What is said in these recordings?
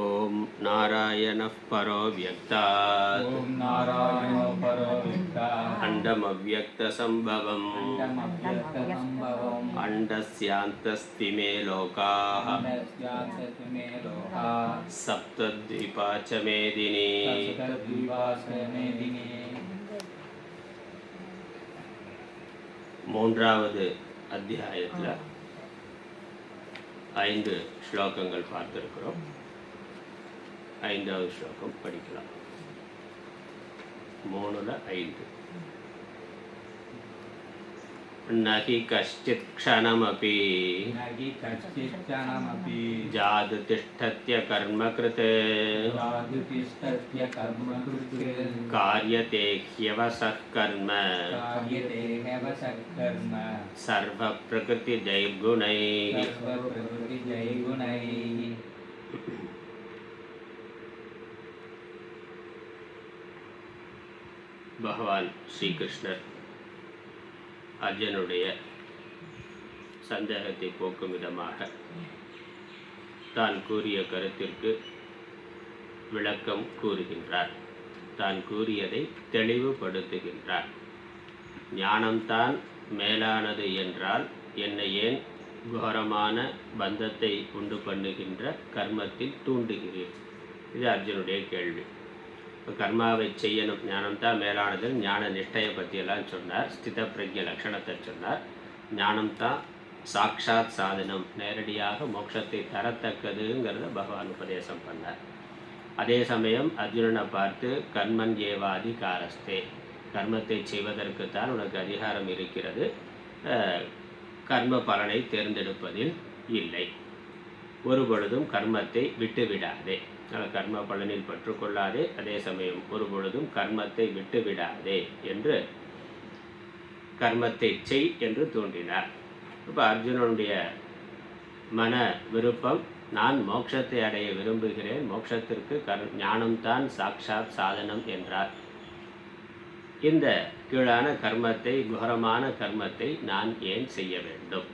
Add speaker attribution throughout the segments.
Speaker 1: ओम नारायणः परो व्यक्तात्
Speaker 2: ओम नारायणो परो व्यक्तात्
Speaker 1: अण्डमव्यक्तसम्भवम्
Speaker 2: अण्डमव्यक्तसम्भवम्
Speaker 1: अण्डस्यान्तस्तिमे लोकाः
Speaker 2: अण्डस्यान्तस्ति मे लोकाः
Speaker 1: सप्तद्वीपा च मेदिनी
Speaker 2: सप्तद्वीपासमेदिनी
Speaker 1: மூன்றாவது அத்தியாயத்தில் 5 ஸ்லோகங்கள் பார்த்திருக்கிறோம். 5வது ஸ்லோகம் படிக்கலாம். 3ல் 5. நகி கஷ்டித் க்ஷணமபி ஜாது திஷ்டத்ய கர்ம கிருத் காரியதே ஹ்யவசः கர்ம சர்வ பிரகிருதி ஜெய்குணைः. பகவான் ஸ்ரீகிருஷ்ணர் அர்ஜுனுடைய சந்தேகத்தை போக்கும் விதமாக தான் கூறிய கருத்திற்கு விளக்கம் கூறுகின்றார். தான் கூறியதை தெளிவுபடுத்துகின்றார். ஞானம்தான் மேலானது என்றால் என்னை ஏன் கோரமான பந்தத்தை உண்டு பண்ணுகின்ற கர்மத்தில் தூண்டுகிறீர்? இது அர்ஜுனுடைய கேள்வி. கர்மாவை செய்யணும், ஞானம்தான் மேலானது, ஞான நிஷ்டையை பற்றியெல்லாம் சொன்னார். ஸ்தித பிரக்ஞ லட்சணத்தை சொன்னார். ஞானம்தான் சாட்சாத் சாதனம், நேரடியாக மோட்சத்தை தரத்தக்கதுங்கிறத பகவான் உபதேசம் பண்ணார். அதே சமயம் அர்ஜுனனை பார்த்து கர்மன் ஏவாதி காரஸ்தே, கர்மத்தை செய்வதற்குத்தான் உனக்கு அதிகாரம் இருக்கிறது, கர்ம பலனை தேர்ந்தெடுப்பதில் இல்லை. ஒரு பொழுதும் கர்மத்தை விட்டுவிடாதே, கர்ம பலனில் பற்றுக்கொள்ளாதே, அதே சமயம் ஒரு பொழுதும் கர்மத்தை விட்டுவிடாதே என்று கர்மத்தை செய் என்று தோன்றினார். இப்போ அர்ஜுனனுடைய மன விருப்பம், நான் மோட்சத்தை அடைய விரும்புகிறேன், மோட்சத்திற்கு ஞானம்தான் சாட்சாத் சாதனம் என்றார். இந்த கீழான கர்மத்தை, கோரமான கர்மத்தை நான் ஏன் செய்ய வேண்டும்?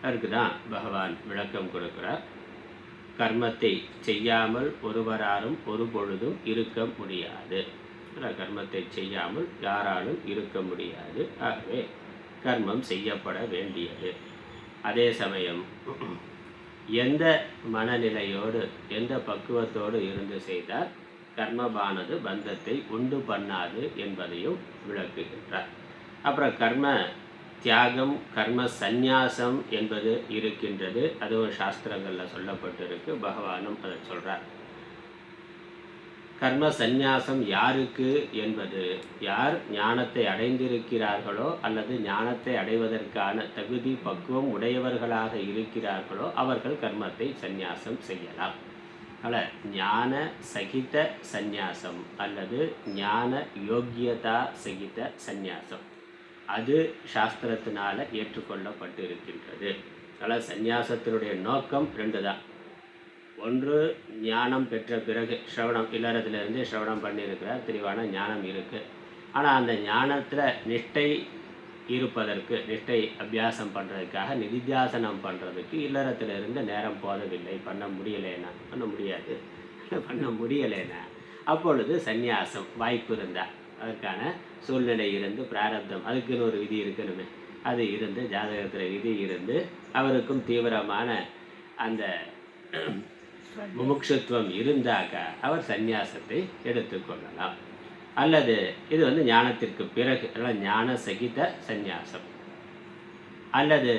Speaker 1: அதற்கு தான் பகவான் விளக்கம் கொடுக்கிறார். கர்மத்தை செய்யாமல் ஒருவராலும் ஒரு பொழுதும் இருக்க முடியாது. கர்மத்தை செய்யாமல் யாராலும் இருக்க முடியாது. ஆகவே கர்மம் செய்யப்பட வேண்டியது. அதே சமயம் எந்த மனநிலையோடு, எந்த பக்குவத்தோடு இருந்து செய்தால் கர்மமானது பந்தத்தை உண்டு பண்ணாது என்பதையும் விளக்குகின்றார். அப்புறம் கர்ம தியாகம், கர்ம சந்நியாசம் என்பது இருக்கின்றது. அதுவும் சாஸ்திரங்களில் சொல்லப்பட்டிருக்கு. பகவானும் அதை சொல்கிறார். கர்ம சந்நியாசம் யாருக்கு என்பது, யார் ஞானத்தை அடைந்திருக்கிறார்களோ அல்லது ஞானத்தை அடைவதற்கான தகுதி பக்குவம் உடையவர்களாக இருக்கிறார்களோ அவர்கள் கர்மத்தை சந்நியாசம் செய்யலாம். அதில் ஞான சகித சந்நியாசம் அல்லது ஞான யோக்கியதா சகித சந்நியாசம், அது சாஸ்திரத்தினால் ஏற்றுக்கொள்ளப்பட்டு இருக்கின்றது. அதனால் சந்நியாசத்தினுடைய நோக்கம் 2 தான். ஒன்று, ஞானம் பெற்ற பிறகு ஸ்ரவணம், இல்லறத்திலிருந்து ஸ்ரவணம் பண்ணியிருக்கிறார், தெளிவான ஞானம் இருக்குது. ஆனால் அந்த ஞானத்தில் நிஷ்டை இருப்பதற்கு, நிஷ்டை அபியாசம் பண்ணுறதுக்காக, நிதித்தியாசனம் பண்ணுறதுக்கு இல்லறத்திலிருந்து நேரம் போதவில்லை, பண்ண முடியலைன்னா, பண்ண முடியலைன்னா அப்பொழுது சந்நியாசம் வாய்ப்பு இருந்தால், அதற்கான சூழ்நிலை இருந்து, பிராரப்தம், அதுக்குன்னு ஒரு விதி இருக்கணுமே, அது இருந்து, ஜாதகத்தில் விதி இருந்து, அவருக்கும் தீவிரமான அந்த முமுட்சுத்துவம் இருந்தாக்க அவர் சந்நியாசத்தை எடுத்துக்கொள்ளலாம். அல்லது இது ஞானத்திற்கு பிறகு, ஞான சகித சந்நியாசம். அல்லது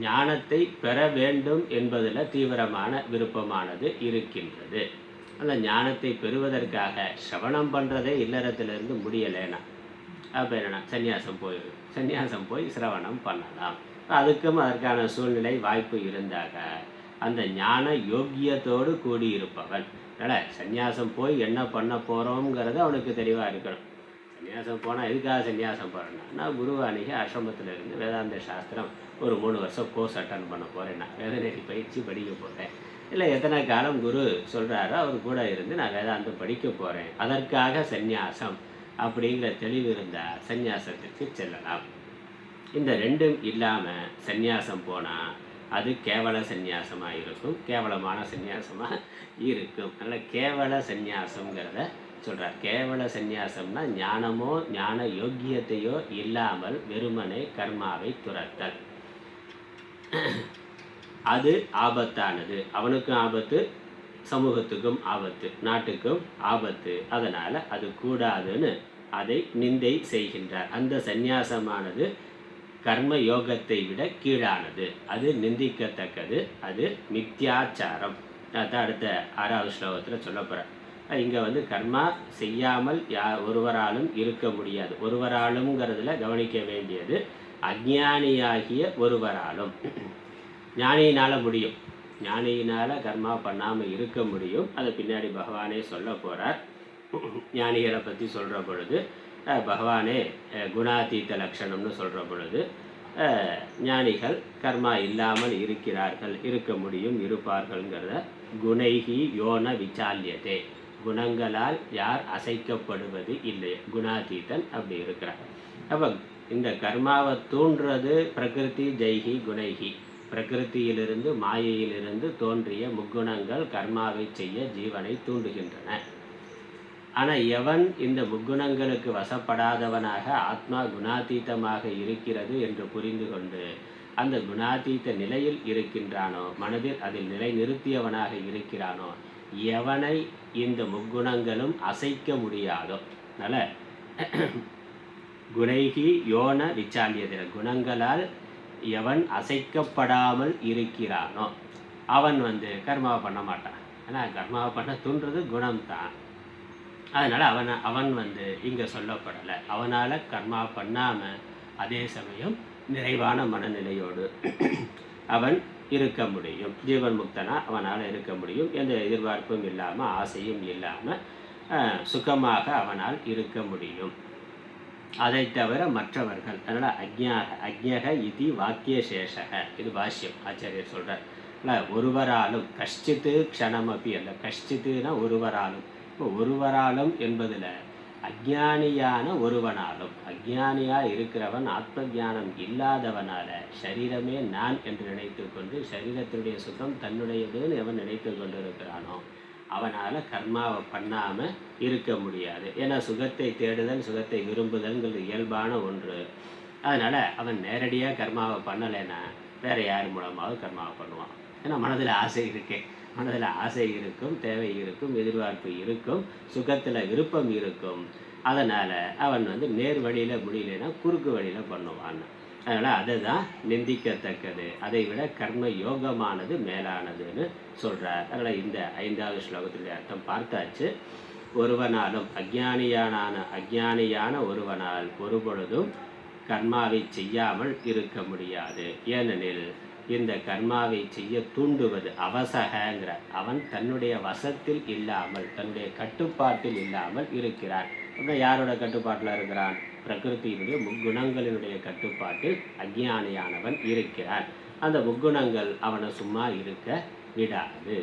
Speaker 1: ஞானத்தை பெற வேண்டும் என்பதில் தீவிரமான விருப்பமானது இருக்கின்றது. அந்த ஞானத்தை பெறுவதற்காக சிரவணம் பண்ணுறதே இல்லறத்திலிருந்து முடியலைன்னா அப்போ என்னென்னா சந்நியாசம் போய் சிரவணம் பண்ணலாம். அதுக்கும் அதற்கான சூழ்நிலை வாய்ப்பு இருந்தாக அந்த ஞான யோக்கியத்தோடு கூடியிருப்பவன், அதனால் சந்நியாசம் போய் என்ன பண்ண போகிறோங்கிறது அவனுக்கு தெளிவாக இருக்கணும். சந்நியாசம் போனால் எதுக்காக சந்நியாசம் போகிறேன்னா, நான் குருவானிக ஆசிரமத்தில் இருந்து வேதாந்த சாஸ்திரம் ஒரு 3 வருஷம் கோர்ஸ் அட்டன் பண்ண போகிறேன், நான் வேதநெறி பயிற்சி படிக்க போகிறேன், இல்லை எத்தனை காலம் குரு சொல்கிறாரோ அவர் கூட இருந்து நான் வேதாந்தம் படிக்க போகிறேன், அதற்காக சந்நியாசம் அப்படிங்கிற தெளிவு இருந்தால் சந்நியாசத்திற்கு செல்லலாம். இந்த 2ம் இல்லாமல் சந்நியாசம் போனால் அது கேவல சந்நியாசமாக இருக்கும், கேவலமான சந்நியாசமாக இருக்கும். அதனால் கேவல சந்நியாசங்கிறத சொல்கிறார். கேவல சந்நியாசம்னா ஞானமோ ஞான யோக்கியத்தையோ இல்லாமல் வெறுமனே கர்மாவை துரத்தல். அது ஆபத்தானது, அவனுக்கும் ஆபத்து, சமூகத்துக்கும் ஆபத்து, நாட்டுக்கும் ஆபத்து. அதனால் அது கூடாதுன்னு அதை நிந்தை செய்கின்றார். அந்த சந்நியாசமானது கர்ம யோகத்தை விட கீழானது, அது நிந்திக்கத்தக்கது, அது மித்யாச்சாரம். அதான் அடுத்த 6வது ஸ்லோகத்தில் சொல்ல போகிறேன். இங்கே கர்மா செய்யாமல் ஒருவராலும் இருக்க முடியாது. ஒருவராலும்ங்கிறதுல கவனிக்க வேண்டியது அஞ்ஞானியாகிய ஒருவராலும். ஞானியினால் முடியும், ஞானியினால் கர்மா பண்ணாமல் இருக்க முடியும். அதை பின்னாடி பகவானே சொல்ல போகிறார். ஞானிகளை பற்றி சொல்கிற பொழுது பகவானே குணாதீத லட்சணம்னு சொல்கிற பொழுது ஞானிகள் கர்மா இல்லாமல் இருக்கிறார்கள், இருக்க முடியும், இருப்பார்கள்ங்கிறத குணைகி யோன விசால்யதே, குணங்களால் யார் அசைக்கப்படுவது இல்லை, குணாதீதன் அப்படி இருக்கிறார். அப்போ இந்த கர்மாவை தூண்டுறது பிரகிருதி ஜெய்கி குணைகி, பிரகிருத்தியிலிருந்து மாயையிலிருந்து தோன்றிய முக்குணங்கள் கர்மாவை செய்ய ஜீவனை தூண்டுகின்றன. ஆனால் எவன் இந்த முக்குணங்களுக்கு வசப்படாதவனாக ஆத்மா குணாதீதமாக இருக்கிறது என்று புரிந்து கொண்டு அந்த குணாதீத நிலையில் இருக்கின்றானோ, மனதில் அதில் நிலை நிறுத்தியவனாக இருக்கிறானோ, எவனை இந்த முக்குணங்களும் அசைக்க முடியாதோ. அதனால் குணைகி யோன விசால்யதிர, குணங்களால் எவன் அசைக்கப்படாமல் இருக்கிறானோ அவன் கர்மாவை பண்ண மாட்டான். ஏன்னா கர்மாவை பண்ண தூண்டுறது குணம்தான். அதனால் அவன் இங்கே சொல்லப்படலை. அவனால் கர்மா பண்ணாமல் அதே சமயம் நிறைவான மனநிலையோடு அவன் இருக்க முடியும். ஜீவன் முக்தனா அவனால் இருக்க முடியும். எந்த எதிர்பார்ப்பும் இல்லாமல் ஆசையும் இல்லாமல் சுகமாக அவனால் இருக்க முடியும். அதை தவிர மற்றவர்கள், அதனால் அக்ஞக இது வாக்கிய சேஷக, இது பாஷ்யம் ஆச்சாரியர் சொல்கிறார். இல்லை ஒருவராலும் கஷ்டித்து க்ஷணமப்பி அல்ல, கஷ்டித்துனா ஒருவராலும். இப்போ ஒருவராலும் என்பதில் அஜ்ஞானியான ஒருவனாலும், அஜ்ஞானியாக இருக்கிறவன் ஆத்ம ஞானம் இல்லாதவனால சரீரமே நான் என்று நினைத்து கொண்டு சரீரத்தினுடைய சுகம் தன்னுடையதுன்னு எவன் நினைத்து கொண்டு இருக்கிறானோ அவனால் கர்மாவை பண்ணாமல் இருக்க முடியாது. ஏன்னா சுகத்தை தேடுதல், சுகத்தை விரும்புதல்ங்கிறது இயல்பான ஒன்று. அதனால் அவன் நேரடியாக கர்மாவை பண்ணலைன்னா வேறு யார் மூலமாவது கர்மாவை பண்ணுவான். ஏன்னா மனதில் ஆசை இருக்கே, மனதில் ஆசை இருக்கும், தேவை இருக்கும், எதிர்பார்ப்பு இருக்கும், சுகத்தில் விருப்பம் இருக்கும். அதனால் அவன் நேர் வழியில் முடியலைன்னா குறுக்கு வழியில் பண்ணுவான். அதனால் அதை தான் நிந்திக்கத்தக்கது, அதை விட கர்ம யோகமானது மேலானதுன்னு சொல்கிறார். அதனால் இந்த 5வது ஸ்லோகத்தினுடைய அர்த்தம் பார்த்தாச்சு. ஒருவனாலும் அஞ்ஞானியான ஒருவனால் ஒருபொழுதும் கர்மாவை செய்யாமல் இருக்க முடியாது. ஏனெனில் இந்த கர்மாவை செய்ய தூண்டுவது அவசகங்கிற, அவன் தன்னுடைய வசத்தில் இல்லாமல், தன்னுடைய கட்டுப்பாட்டில் இல்லாமல் இருக்கிறான். அப்புறம் யாரோட கட்டுப்பாட்டில் இருக்கிறான்? பிரகிருத்தியினுடைய முக்குணங்களினுடைய கட்டுப்பாட்டில் அஞ்ஞானியானவன் இருக்கிறான். அந்த முக்குணங்கள் அவனை சும்மா இருக்க விடாது.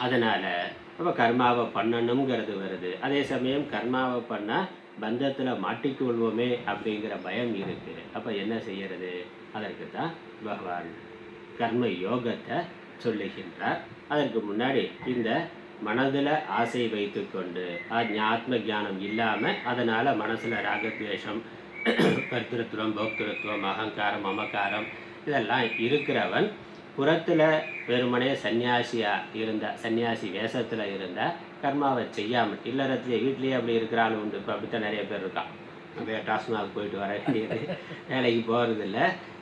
Speaker 1: அதனால் அப்போ கர்மாவை பண்ணணுங்கிறது வருது. அதே சமயம் கர்மாவை பண்ணால் பந்தத்தில் மாட்டிக்கொள்வோமே அப்படிங்கிற பயம் இருக்குது. அப்போ என்ன செய்யறது? அதற்கு தான் பகவான் கர்ம யோகத்தை சொல்லுகின்றார். அதற்கு முன்னாடி இந்த மனதில் ஆசை வைத்து கொண்டு ஆத்ம ஞானம் இல்லாமல் அதனால் மனசில் ராகத்வேஷம், கர்த்திருத்துவம், போக்திருத்துவம், அகங்காரம், மமக்காரம் இதெல்லாம் இருக்கிறவன் புறத்தில் வெறுமனே சன்னியாசி வேஷத்தில் இருந்தால் கர்மாவை செய்யாமல் இல்லறத்துலேயே வீட்லேயே அப்படி இருக்கிறான்னு உண்டு. இப்போ அப்படித்தான் நிறைய பேர் இருக்கான். அப்படியே டாஸ்மாக் போயிட்டு வர வேண்டியது, வேலைக்கு போகிறதில்ல,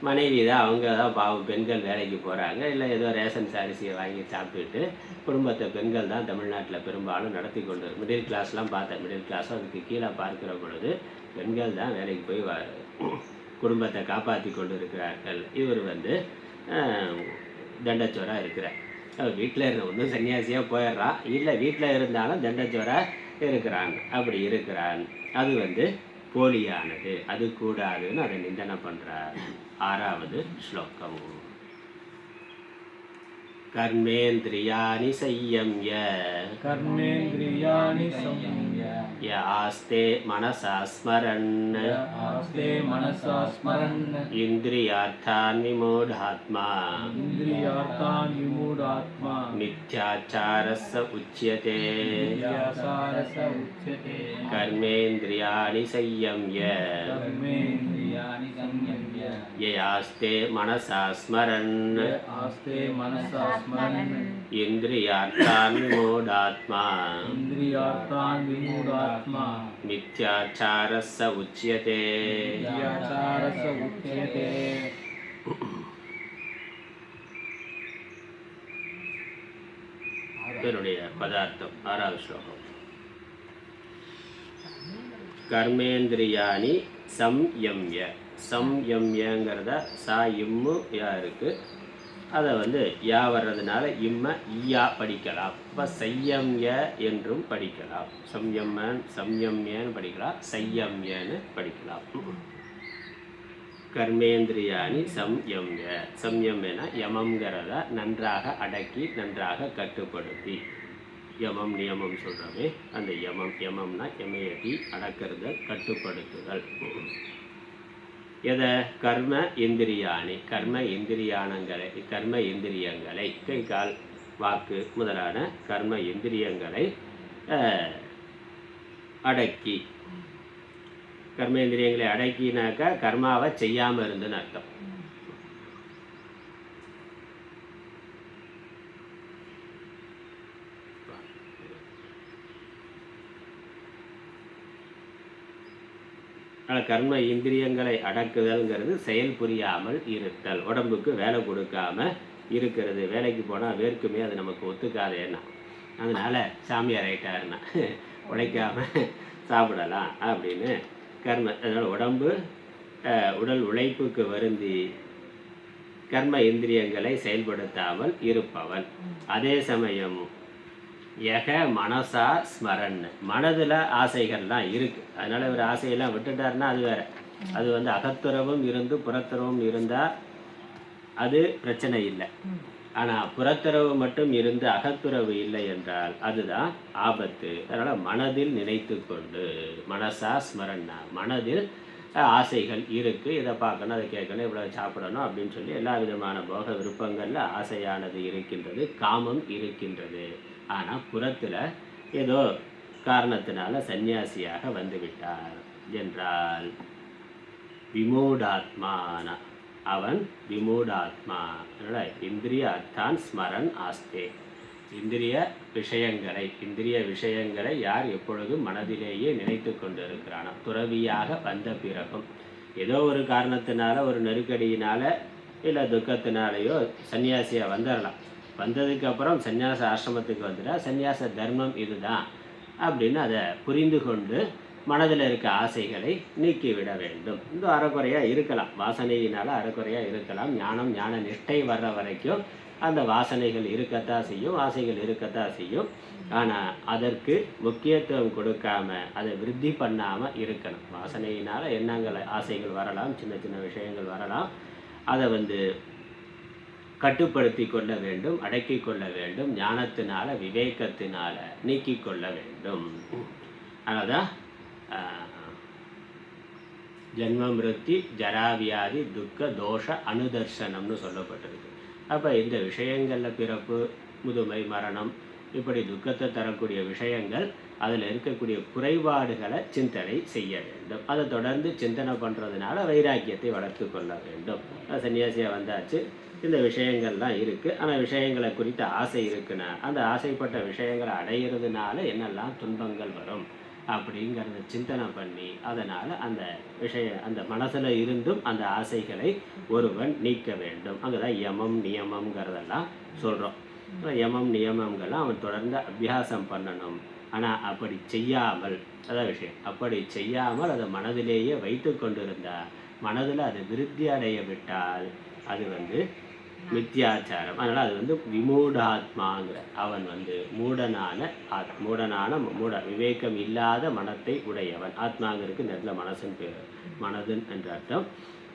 Speaker 1: மனைவி தான், அவங்க தான் பாவம் பெண்கள் வேலைக்கு போகிறாங்க. இல்லை ஏதோ ரேஷன் அரிசியை வாங்கி சாப்பிட்டுட்டு குடும்பத்தை பெண்கள் தான் தமிழ்நாட்டில் பெரும்பாலும் நடத்தி கொண்டு மிடில் கிளாஸ்லாம் பார்த்தேன். மிடில் கிளாஸும் அதுக்கு கீழே பார்க்குற பொழுது பெண்கள் தான் வேலைக்கு போய் குடும்பத்தை காப்பாற்றி கொண்டு இருக்கிறார்கள். இவர் தண்டச்சோராக இருக்கிறார். வீட்டில் இருந்த ஒன்றும் சன்னியாசியாக போயிடுறான், இல்லை வீட்டில் இருந்தாலும் தண்டச்சோராக இருக்கிறான். அப்படி இருக்கிறான், அது போலியானது, அது கூடாதுன்னு அதை நிந்தனை பண்ணுறார். 6வது ஸ்லோகம். கர்மேந்திரியாணி சய்யம்ய ய ஆஸ்தே மனசா ஸ்மரன்
Speaker 2: आस्ते मनसा स्मरन्
Speaker 1: இந்திரியார்த்தான் விமூடாத்மா
Speaker 2: इन्द्रियार्थान् विमूढात्मा
Speaker 1: மித்யாச்சாரஸ்ஸ உச்யதே
Speaker 2: व्यासारस उच्यते
Speaker 1: கர்மேந்திரியாணி சய்யம்ய
Speaker 2: कर्मेन्द्रियाणि संयम्य
Speaker 1: யயாஸ்தே மனசா ஸ்மரன்
Speaker 2: आस्ते मनसा स्मरन्
Speaker 1: இந்திரியார்த்தான் விமூடாத்மா
Speaker 2: इन्द्रियार्थान् विमूढात्मा
Speaker 1: மித்யாச்சாரஸ்ஸ உச்யதே
Speaker 2: व्यासारस उच्यते
Speaker 1: இதனுடைய பதார்த்தம் 6வது ஸ்லோகம். கர்மேந்திரியாணி சம்யம்ய. சம்யம்யங்கிறத சா இம்மு யா இருக்கு, அதை யா வர்றதுனால இம்ம ஈயா படிக்கலாம். இப்போ சையம்ய என்றும் படிக்கலாம். சம்யம்யன்னு படிக்கலாம், சையம்யன்னு படிக்கலாம். கர்மேந்திரியாணி சம்யம்ய. சம்யம்யனா யமம்ங்கிறத நன்றாக அடக்கி நன்றாக கட்டுப்படுத்தி, யமம் நியமம் சொல்கிறோமே அந்த யமம். யமம்னா யமயதி அடக்கிறதல் கட்டுப்படுத்துதல். எதை? கர்ம இந்திரியாணி. கர்ம இந்திரியங்களை கை கால் வாக்கு முதலான கர்ம இந்திரியங்களை அடக்கி. கர்மேந்திரியங்களை அடக்கினாக்கா கர்மாவை செய்யாமல் இருந்துன்னு அர்த்தம். கர்ம இந்திரியங்களை அடக்குதல்ங்கிறது செயல் புரியாமல் இருத்தல், உடம்புக்கு வேலை கொடுக்காம இருக்கிறது. வேலைக்கு போனால் வேர்க்குமே, அது நமக்கு ஒத்துக்காதேன்னா, அதனால் சாமியார் ஆகிட்டாருன்னா உழைக்காம சாப்பிடலாம் அப்படின்னு கர்ம. அதனால் உடல் உழைப்புக்கு வருந்தி கர்ம இந்திரியங்களை செயல்படுத்தாமல் இருப்பவன். அதே சமயம் யக மனசா ஸ்மரன், மனதில் ஆசைகள்லாம் இருக்குது. அதனால் இவர் ஆசையெல்லாம் விட்டுட்டாருன்னா அது வேறு. அது அகத்துறவும் இருந்து புறத்துறவும் இருந்தால் அது பிரச்சனை இல்லை. ஆனால் புறத்துறவு மட்டும் இருந்து அகத்துறவு இல்லை என்றால் அதுதான் ஆபத்து. அதனால் மனதில் நினைத்து கொண்டு, மனசா ஸ்மரன்னா மனதில் ஆசைகள் இருக்குது, இதை பார்க்கணும், அதை கேட்கணும், இவ்வளோ சாப்பிடணும் அப்படின்னு சொல்லி எல்லா விதமான போக விருப்பங்களில் ஆசையானது இருக்கின்றது, காமம் இருக்கின்றது. ஆனால் புறத்தில் ஏதோ காரணத்தினால சந்நியாசியாக வந்துவிட்டார் என்றால் விமூடாத்மான, அவன் விமூடாத்மா. அதனால் இந்திரிய அர்த்தான் ஸ்மரன் ஆஸ்தே. இந்திரிய விஷயங்களை யார் எப்பொழுதும் மனதிலேயே நினைத்து கொண்டு இருக்கிறானோ, துறவியாக வந்த பிறகும் ஏதோ ஒரு காரணத்தினால, ஒரு நெருக்கடியினால இல்லை துக்கத்தினாலேயோ சன்னியாசியாக வந்துடலாம். வந்ததுக்கப்புறம் சன்னியாச ஆசிரமத்துக்கு வந்துட்டா சன்னியாச தர்மம் இதுதான் அப்படின்னு அதை புரிந்து கொண்டு மனதில் இருக்க ஆசைகளை நீக்கிவிட வேண்டும். இந்த அறக்குறையாக இருக்கலாம், வாசனையினால் அறக்குறையாக இருக்கலாம். ஞான நிஷ்டை வர்ற வரைக்கும் அந்த வாசனைகள் இருக்கத்தான் செய்யும், ஆசைகள் இருக்கத்தான் செய்யும். ஆனால் அதற்கு முக்கியத்துவம் கொடுக்காம அதை விருத்தி பண்ணாமல் இருக்கணும். வாசனையினால் எண்ணங்கள் ஆசைகள் வரலாம், சின்ன சின்ன விஷயங்கள் வரலாம். அதை கட்டுப்படுத்தி கொள்ள வேண்டும், அடக்கி கொள்ள வேண்டும். ஞானத்தினால விவேகத்தினால நீக்கி கொள்ள வேண்டும். அதனால்தான் ஜென்ம மிருத்தி ஜராவியாதி துக்க தோஷ அனுதர்சனம்னு சொல்லப்பட்டிருக்கு. அப்போ இந்த விஷயங்களில் பிறப்பு, முதுமை, மரணம், இப்படி துக்கத்தை தரக்கூடிய விஷயங்கள், அதில் இருக்கக்கூடிய குறைபாடுகளை சிந்தனை செய்ய வேண்டும். அதை தொடர்ந்து சிந்தனை பண்ணுறதுனால வைராக்கியத்தை வளர்த்து கொள்ள வேண்டும். சன்னியாசியாக வந்தாச்சு, இந்த விஷயங்கள்லாம் இருக்குது, ஆனால் விஷயங்களை குறித்த ஆசை இருக்குன்னா அந்த ஆசைப்பட்ட விஷயங்களை அடையிறதுனால என்னெல்லாம் துன்பங்கள் வரும் அப்படிங்கிறத சிந்தனை பண்ணி அதனால் அந்த மனசில் இருந்தும் அந்த ஆசைகளை ஒருவன் நீக்க வேண்டும். அங்கே தான் யமம் நியமம்ங்கிறதெல்லாம் சொல்கிறோம். யமம் நியமங்கள்லாம் அவன் தொடர்ந்து அபியாசம் பண்ணணும். ஆனால் அப்படி செய்யாமல், அதான் விஷயம், அப்படி செய்யாமல் அதை மனதிலேயே வைத்து கொண்டிருந்தால், மனதில் அதை விருத்தி அடைய விட்டால் அது மித்யாச்சாரம். அதனால் அது விமூடாத்மாங்கிற, அவன் மூட விவேகம் இல்லாத மனத்தை உடையவன். ஆத்மாங்கிறதுக்கு நல்ல மனசுன்னு பேர், மனதுன் என்ற அர்த்தம்.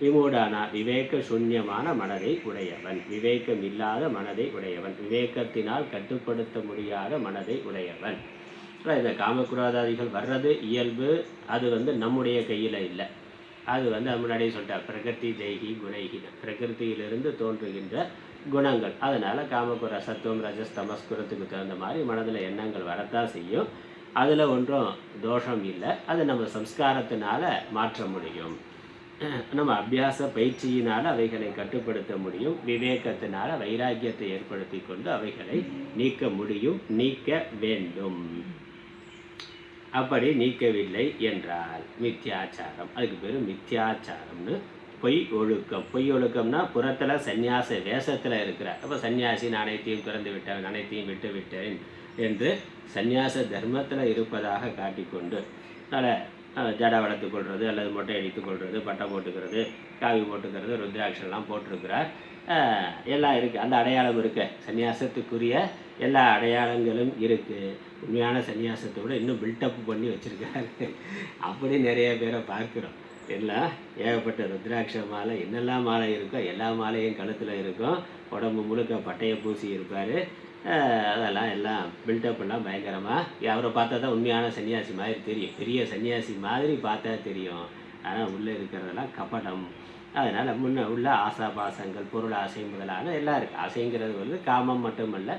Speaker 1: விமூடானா விவேக சூன்யமான மனதை உடையவன், விவேகம் இல்லாத மனதை உடையவன், விவேகத்தினால் கட்டுப்படுத்த முடியாத மனதை உடையவன். இந்த காமக்ரோதாதிகள் வர்றது இயல்பு. அது நம்முடைய கையில் இல்லை. அது முன்னாடியே சொல்லிட்டார், பிரகிருதி ஜெய்கி குணைகின, பிரகிருத்தியிலிருந்து தோன்றுகின்ற குணங்கள். அதனால் காமக்குற சத்துவம் ரஜஸ் தமஸ்குரத்துக்கு தகுந்த மாதிரி மனதில் எண்ணங்கள் வரத்தான் செய்யும். அதில் ஒன்றும் தோஷம் இல்லை. அது நம்ம சம்ஸ்காரத்தினால மாற்ற முடியும். நம்ம அபியாச பயிற்சியினால் அவைகளை கட்டுப்படுத்த முடியும். விவேகத்தினால வைராக்கியத்தை ஏற்படுத்தி கொண்டு அவைகளை நீக்க முடியும், நீக்க வேண்டும். அப்படி நீக்கவில்லை என்றால் மித்யாச்சாரம். அதுக்கு பேர் மித்யாச்சாரம்னு. பொய் ஒழுக்கம். பொய் ஒழுக்கம்னா புறத்தில் சந்நியாச வேஷத்தில் இருக்கிறார். அப்போ சன்னியாசி நான் அனைத்தையும் திறந்து விட்டேன், அனைத்தையும் விட்டு விட்டேன் என்று சந்நியாச தர்மத்தில் இருப்பதாக காட்டிக்கொண்டு ஜடை வளர்த்து கொள்வது அல்லது மொட்டை அடித்து கொள்வது, பட்டை போட்டுக்கிறது, காவி போட்டுக்கிறது, ருத்ராட்சம்லாம் போட்டிருக்கிறார். எல்லாம் இருக்குது. அந்த அடையாளம் இருக்கு. சன்னியாசத்துக்குரிய எல்லா அடையாளங்களும் இருக்குது. உண்மையான சன்னியாசத்தை விட இன்னும் பில்டப் பண்ணி வச்சுருக்காரு. அப்படி நிறைய பேரை பார்க்குறோம். எல்லாம் ஏகப்பட்ட ருத்ராட்ச மாலை, என்னெல்லாம் மாலை இருக்கோ எல்லா மாலையும் கழுத்தில் இருக்கும். உடம்பு முழுக்க பட்டையை பூசி இருப்பார். அதெல்லாம் எல்லாம் பில்டப்லாம் பயங்கரமாக. அவரை பார்த்தா தான் உண்மையான சன்னியாசி மாதிரி தெரியும். பெரிய சன்னியாசி மாதிரி பார்த்தா தெரியும். ஆனால் உள்ளே இருக்கிறதெல்லாம் கபடம். அதனால் முன்ன உள்ள ஆசாபாசங்கள், பொருள் ஆசை முதலான எல்லாம் இருக்குது. ஆசைங்கிறது காமம் மட்டுமல்ல,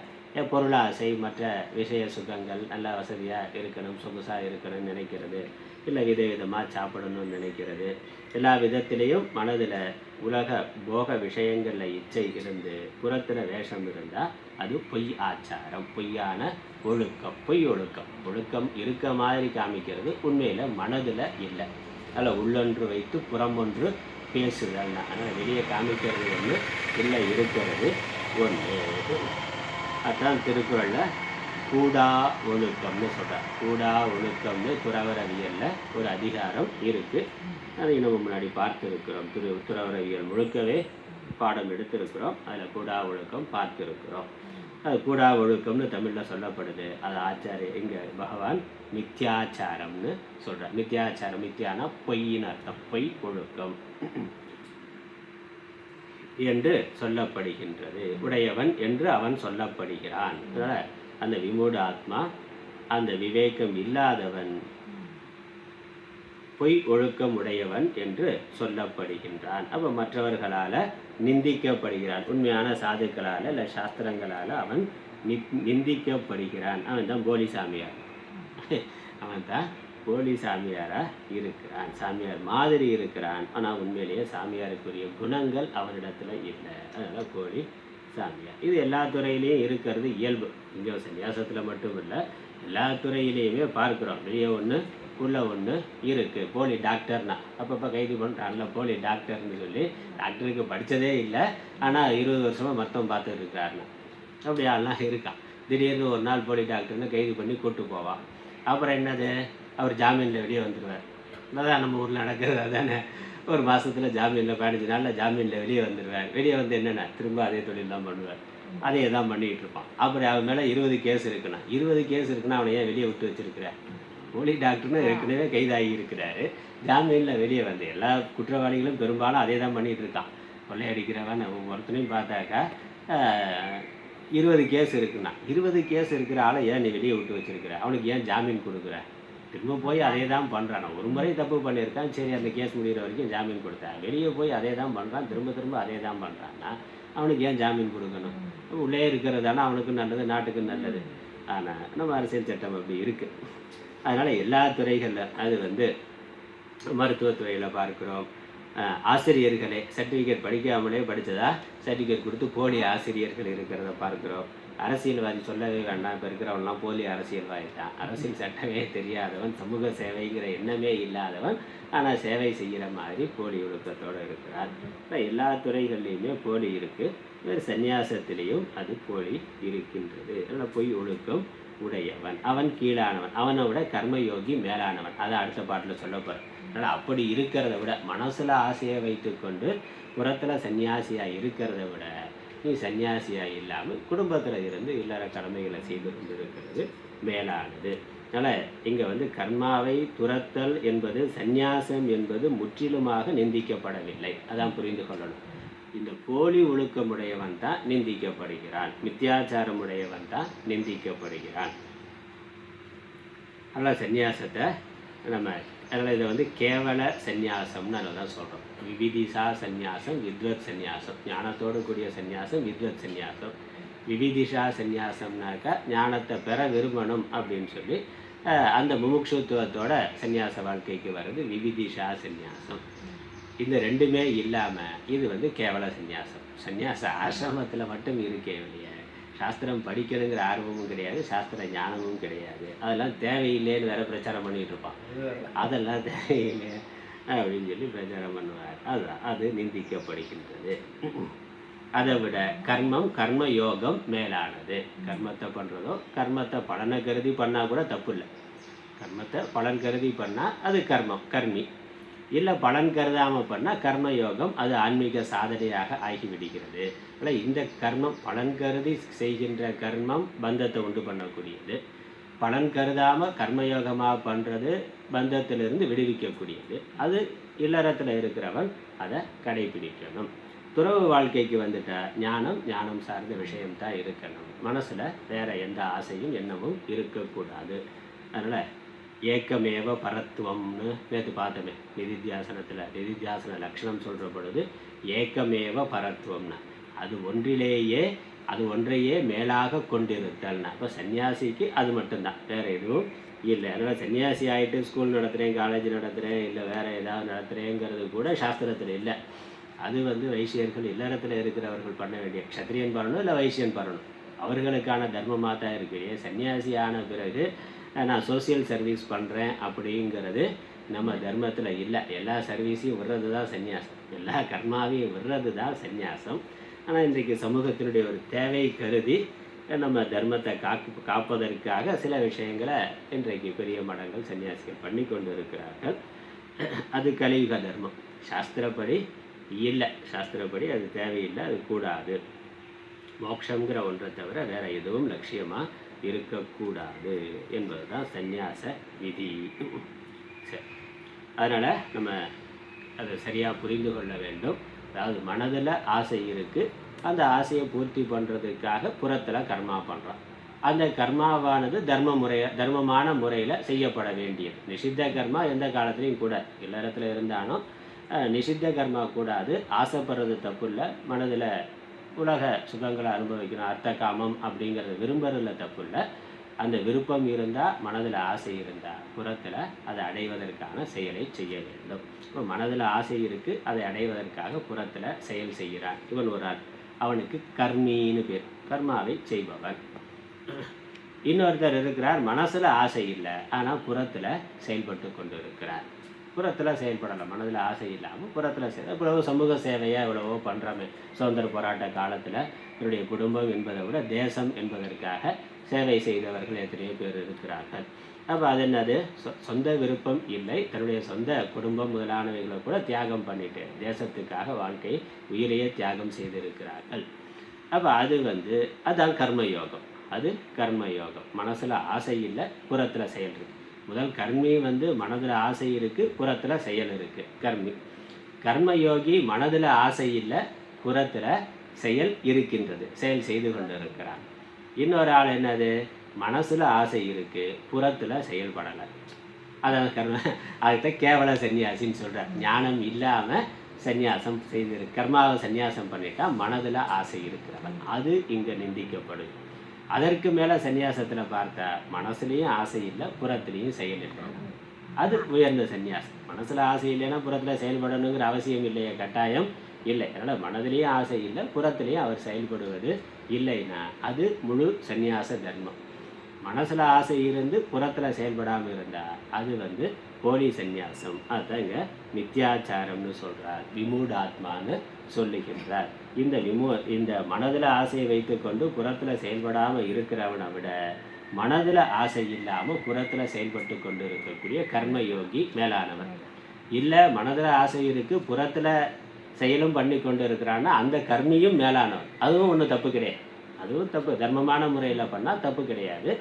Speaker 1: பொருள் ஆசை, மற்ற விஷய சுகங்கள், நல்ல வசதியாக இருக்கணும், சொகுசாக இருக்கணும்னு நினைக்கிறது, இல்லை விதவிதமாக சாப்பிடணும்னு நினைக்கிறது. எல்லா விதத்திலையும் மனதில் உலக போக விஷயங்களில் இச்சை இருந்து புறத்தில் வேஷம் இருந்தால் அது பொய் ஆச்சாரம், பொய்யான ஒழுக்கம். பொய் ஒழுக்கம். ஒழுக்கம் இருக்க மாதிரி காமிக்கிறது, உண்மையில் மனதில் இல்லை. அதில் உள்ளொன்று வைத்து புறம் ஒன்று பேசுதல். ஆனால் வெளியே காமிக்கிறது ஒன்று, இல்லை இருக்கிறது ஒன்று. அதுதான் திருக்குறளில் கூடா ஒழுக்கம்னு சொல்கிறார். கூடா ஒழுக்கம்னு துறவரவியலில் ஒரு அதிகாரம் இருக்குது. அதை நம்ம முன்னாடி பார்த்துருக்கிறோம். துறவரவியல் முழுக்கவே பாடம் எடுத்திருக்கிறோம். அதில் கூடா ஒழுக்கம் பார்த்துருக்கிறோம். அது கூடா ஒழுக்கம்னு தமிழில் சொல்லப்படுது. அது ஆச்சாரிய இங்கே பகவான் மித்யாச்சாரம்னு சொல்கிறார். மித்யாச்சாரம், மித்யானா பொய்ன்னு அர்த்தம். பொய் ஒழுக்கம் என்று சொல்லப்படுகின்றது. உடையவன் என்று அவன் சொல்லப்படுகிறான். அதனால் அந்த விமூட ஆத்மா, அந்த விவேகம் இல்லாதவன் பொய் ஒழுக்கம் உடையவன் என்று சொல்லப்படுகின்றான். அப்போ மற்றவர்களால் நிந்திக்கப்படுகிறான். உண்மையான சாதுக்களால் இல்லை சாஸ்திரங்களால் அவன் நிந்திக்கப்படுகிறான். அவன் தான் போலி சாமியார். அவன் தான் போலி சாமியாராக இருக்கிறான். சாமியார் மாதிரி இருக்கிறான். ஆனால் உண்மையிலேயே சாமியாருக்குரிய குணங்கள் அவனிடத்தில் இல்லை. அதனால் போலி சாமியார். இது எல்லா துறையிலையும் இருக்கிறது இயல்பு. இங்கே சன்னியாசத்தில் மட்டும் இல்லை, எல்லா துறையிலையுமே பார்க்குறோம். வெளியே ஒன்று உள்ள ஒன்று இருக்குது. போலி டாக்டர்னா அப்பப்போ கைது பண்ணுறான்ல, போலி டாக்டர்னு சொல்லி. டாக்டருக்கு படித்ததே இல்லை, ஆனால் 20 வருஷமாக மொத்தம் பார்த்துட்டு இருக்கிறாருன்னு அப்படி ஆள்லாம் இருக்கான். திடீர்னு ஒரு நாள் போலி டாக்டர்னு கைது பண்ணி கூப்பிட்டு போவான். அப்புறம் என்னது, அவர் ஜாமீனில் வெளியே வந்துடுவார். அதான் நம்ம ஊரில் நடக்கிறது அதானே. ஒரு மாதத்தில் ஜாமீனில் 15 நாளில் ஜாமீனில் வெளியே வந்துடுவார். வெளியே வந்து என்னென்ன திரும்ப அதே தொழில் தான் பண்ணுவார். அதே தான் பண்ணிகிட்டு இருப்பான். அப்புறம் அவன் மேலே 20 கேஸ் இருக்குண்ணா. 20 கேஸ் இருக்குன்னா அவனை ஏன் வெளியே விட்டு வச்சுருக்கிறார்? போலி டாக்டர்னு ஏற்கனவே கைதாகி இருக்கிறாரு. ஜாமீனில் வெளியே வந்து எல்லா குற்றவாளிகளும் பெரும்பாலும் அதே தான் பண்ணிகிட்டு இருக்கான். கொள்ளையடிக்கிறவன் ஒருத்தனையும் பார்த்தாக்கா 20 கேஸ் இருக்குண்ணா. 20 கேஸ் இருக்கிற ஆளை ஏன் நீ வெளியே விட்டு வச்சுருக்கிற? அவனுக்கு ஏன் ஜாமீன் கொடுக்குற? திரும்ப போய் அதே தான் பண்ணுறான். ஒரு முறை தப்பு பண்ணியிருக்கான், சரி அந்த கேஸ் முடிகிற வரைக்கும் ஜாமீன் கொடுத்தேன். வெளியே போய் அதே தான் பண்ணுறான், திரும்ப அதே தான் பண்ணுறான்னா அவனுக்கு ஏன் ஜாமீன் கொடுக்கணும்? உள்ளே இருக்கிறதானா அவனுக்கும் நல்லது, நாட்டுக்கும் நல்லது. ஆனால் நம்ம அரசியல் சட்டம் அப்படி இருக்குது. அதனால் எல்லா துறைகளில் அது மருத்துவத்துறையில் பார்க்குறோம். ஆசிரியர்களே சர்டிஃபிகேட் படிக்காமலே படித்ததா சர்டிஃபிகேட் கொடுத்து போலி ஆசிரியர்கள் இருக்கிறத பார்க்குறோம். அரசியல்வாதி சொல்லவே வேண்டாம். இப்போ இருக்கிறவன்லாம் போலி அரசியல்வாதி தான். அரசியல் சட்டமே தெரியாதவன், சமூக சேவைங்கிற எண்ணமே இல்லாதவன், ஆனால் சேவை செய்கிற மாதிரி போலி ஒழுக்கத்தோடு இருக்கிறார். எல்லா துறைகள்லையுமே போலி இருக்குது. வேறு சந்நியாசத்திலையும் அது போலி இருக்கின்றது. அதனால் பொய் ஒழுக்கம் உடையவன் அவன் கீழானவன், அவனை விட கர்மயோகி மேலானவன். அதை அடுத்த பாட்டில் சொல்லப்போகிறேன். அதனால் அப்படி இருக்கிறத விட, மனசில் ஆசையை வைத்துக்கொண்டு புறத்தில் சன்னியாசியாக இருக்கிறத விட நீ சன்னியாசியாக இல்லாமல் குடும்பத்தில் இருந்து இல்லற கடமைகளை செய்து கொண்டிருக்கிறது மேலானது. அதனால் இங்கே கர்மாவை துரத்தல் என்பது, சந்நியாசம் என்பது முற்றிலுமாக நிந்திக்கப்படவில்லை. அதான் புரிந்து கொள்ளணும். இந்த போலி ஒழுக்கமுடையவன் தான் நிந்திக்கப்படுகிறான், மித்யாச்சாரமுடையவன் தான் நிந்திக்கப்படுகிறான். அதனால் சந்நியாசத்தை நம்ம அதில் இதை வந்து கேவல சந்நியாசம்னு அதில் தான் சொல்கிறோம். விவிதிஷா சந்நியாசம், வித்வத் சந்நியாசம், ஞானத்தோடு கூடிய சந்நியாசம் வித்வத் சந்நியாசம். விவிதிஷா சந்நியாசம்னாக்கா ஞானத்தை பெற விரும்பணும் அப்படின்னு சொல்லி அந்த முமுட்சுத்துவத்தோட சந்நியாச வாழ்க்கைக்கு வர்றது விவிதிஷா சந்நியாசம். இந்த ரெண்டுமே இல்லாமல் இது வந்து கேவல சந்நியாசம். சந்நியாச ஆசிரமத்தில் மட்டும் இருக்கே இல்லையா, சாஸ்திரம் படிக்கணுங்கிற ஆர்வமும் கிடையாது, சாஸ்திர ஞானமும் கிடையாது. அதெல்லாம் தேவையில்லைன்னு வேற பிரச்சாரம் பண்ணிகிட்டு இருப்பான். அதெல்லாம் தேவையில்லை அப்படின்னு சொல்லி பிரச்சாரம் பண்ணுவார். அதுதான் அது நிந்திக்கப்படுகின்றது. அதை விட கர்மம் கர்ம யோகம் மேலானது. கர்மத்தை பண்ணுறதோ கர்மத்தை பலனை கருதி பண்ணால் கூட தப்பு இல்லை. கர்மத்தை பலன் கருதி பண்ணால் அது கர்மம் கர்மி, இல்லை பலன் கருதாமல் பண்ணால் கர்மயோகம், அது ஆன்மீக சாதனையாக ஆகிவிடுகிறது. ஆனால் இந்த கர்மம் பலன் கருதி செய்கின்ற கர்மம் பந்தத்தை உண்டு பண்ணக்கூடியது. பலன் கருதாமல் கர்மயோகமாக பண்ணுறது பந்தத்திலிருந்து விடுவிக்கக்கூடியது. அது இல்லறத்தில் இருக்கிறவன் அதை கடைபிடிக்கணும். துறவு வாழ்க்கைக்கு வந்துட்டா ஞானம் சார்ந்த விஷயம்தான் இருக்கணும். மனசில் வேறு எந்த ஆசையும் எண்ணமும் இருக்கக்கூடாது. அதனால் ஏக்கமேவ பரத்துவம்னு நேற்று பார்த்தோமே நிதித்தியாசனத்தில். நிதித்தியாசன லட்சணம் சொல்கிற பொழுது ஏக்கமேவ பரத்துவம்னா அது ஒன்றையே மேலாக கொண்டிருத்தல்னா. இப்போ சன்னியாசிக்கு அது மட்டும்தான், வேறு எதுவும் இல்லை. அதனால் சன்னியாசி ஆகிட்டு ஸ்கூல் நடத்துகிறேன், காலேஜ் நடத்துகிறேன், இல்லை வேறு ஏதாவது நடத்துகிறேங்கிறது கூட சாஸ்திரத்தில் இல்லை. அது வந்து வைசியர்கள் இல்லறத்தில் இருக்கிறவர்கள் பண்ண வேண்டிய, க்ஷத்ரியன் பண்ணணும் இல்லை வைசியன் பண்ணணும், அவர்களுக்கான தர்மமாக தான் இருக்குது. சன்னியாசி ஆன பிறகு நான் சோசியல் சர்வீஸ் பண்ணுறேன் அப்படிங்கிறது நம்ம தர்மத்தில் இல்லை. எல்லா சர்வீஸையும் விடுறது தான் சன்னியாசம், எல்லா கர்மாவையும் விடுறது தான் சன்னியாசம். ஆனால் இன்றைக்கு சமூகத்தினுடைய ஒரு தேவை கருதி நம்ம தர்மத்தை காப்பதற்காக சில விஷயங்களை இன்றைக்கு பெரிய மடங்கள் சன்னியாசிகள் பண்ணி கொண்டு இருக்கிறார்கள். அது கலியுக தர்மம். சாஸ்திரப்படி இல்லை, சாஸ்திரப்படி அது தேவையில்லை, அது கூடாது. மோட்சங்கிற ஒன்றை தவிர வேறு எதுவும் லட்சியமாக இருக்கக்கூடாது என்பது தான் சந்நியாச விதி. சரி, அதனால் நம்ம அதை சரியாக புரிந்து கொள்ள வேண்டும். அதாவது மனதில் ஆசை இருக்குது, அந்த ஆசையை பூர்த்தி பண்ணுறதுக்காக புறத்தில் கர்மா பண்ணுறோம். அந்த கர்மாவானது தர்மமான முறையில் செய்யப்பட வேண்டியது. நிஷித்த கர்மா எந்த காலத்துலேயும் கூட, இல்லறத்தில் இருந்தாலும் நிஷித்த கர்மா கூடாது. ஆசைப்படுறது தப்பு இல்லை, மனதில் உலக சுகங்களை அனுபவிக்கணும், அர்த்த காமம் அப்படிங்கிறது விரும்புறதுல தப்பு இல்லை. அந்த விருப்பம் இருந்தால், மனதில் ஆசை இருந்தால் புறத்தில் அதை அடைவதற்கான செயலை செய்ய வேண்டும். இப்போ மனதில் ஆசை இருக்குது, அதை அடைவதற்காக புறத்தில் செயல் செய்கிறான். இவன் ஒரு ஆள், அவனுக்கு கர்மின்னு பேர், கர்மாவை செய்பவன். இன்னொருத்தர் இருக்கிறார், மனசில் ஆசை இல்லை, ஆனால் புறத்தில் செயல்பட்டு கொண்டு இருக்கிறார். புறத்தில் செயல்படலை, மனதில் ஆசை இல்லாமல் புறத்தில் இவ்வளவோ சமூக சேவையாக இவ்வளவோ பண்ணுறோமே. சுதந்திர போராட்ட காலத்தில் என்னுடைய குடும்பம் என்பதை விட தேசம் என்பதற்காக சேவை செய்தவர்கள் எத்தனையோ பேர் இருக்கிறார்கள். அப்போ அது என்னது, சொந்த விருப்பம் இல்லை, தன்னுடைய சொந்த குடும்பம் முதலானவைகளை கூட தியாகம் பண்ணிட்டு தேசத்துக்காக வாழ்க்கை உயிரையே தியாகம் செய்திருக்கிறார்கள். அப்போ அது அதுதான் கர்மயோகம். அது கர்மயோகம். மனசில் ஆசை இல்லை, புறத்தில் செயல் இருக்குது. முதல் கர்மி மனதில் ஆசை இருக்குது, புறத்தில் செயல் இருக்குது, கர்மி. கர்மயோகி மனதில் ஆசை இல்லை, புறத்தில் செயல் இருக்கின்றது, செயல் செய்து கொண்டு இருக்கிறார். இன்னொரு ஆள் என்னது, மனசில் ஆசை இருக்குது, புறத்தில் செயல்படலை, அதாவது அதுதான் கேவல சன்னியாசின்னு சொல்கிறார். ஞானம் இல்லாமல் சந்நியாசம் செய்திருக்கு, கர்மாவை சந்நியாசம் பண்ணிட்டா மனதில் ஆசை இருக்கிறவன், அது இங்கே நிந்திக்கப்படுது. அதற்கு மேலே சன்னியாசத்தில் பார்த்தா மனசுலேயும் ஆசை இல்லை, புறத்துலேயும் செயல் இல்லை, அது உயர்ந்த சன்னியாசம். மனசில் ஆசை இல்லைன்னா புறத்தில் செயல்படணுங்கிற அவசியம் இல்லையே, கட்டாயம் இல்லை. அதனால் மனதிலேயும் ஆசை இல்லை, புறத்துலேயும் அவர் செயல்படுவது இல்லைன்னா அது முழு சந்நியாச தர்மம். மனசில் ஆசை இருந்து புறத்தில் செயல்படாமல் இருந்தால் அது போலி சந்நியாசம். அதுதான் இங்கே மித்யாச்சாரம்னு சொல்கிறார், விமூடாத்மான்னு சொல்லுகின்றார். இந்த மனதில் ஆசையை வைத்துக்கொண்டு புறத்தில் செயல்படாமல் இருக்கிறவனை விட மனதில் ஆசை இல்லாமல் புறத்தில் செயல்பட்டு கொண்டு இருக்கக்கூடிய கர்மயோகி மேலானவன். இல்லை மனதில் ஆசை இருக்குது, புறத்தில் செயலும் பண்ணி கொண்டு இருக்கிறான்னா அந்த கர்மியும் மேலானவன். அதுவும் ஒன்றும் தப்பு கிடையாது, அதுவும் தப்பு, தர்மமான முறையில் பண்ணால் தப்பு கிடையாது,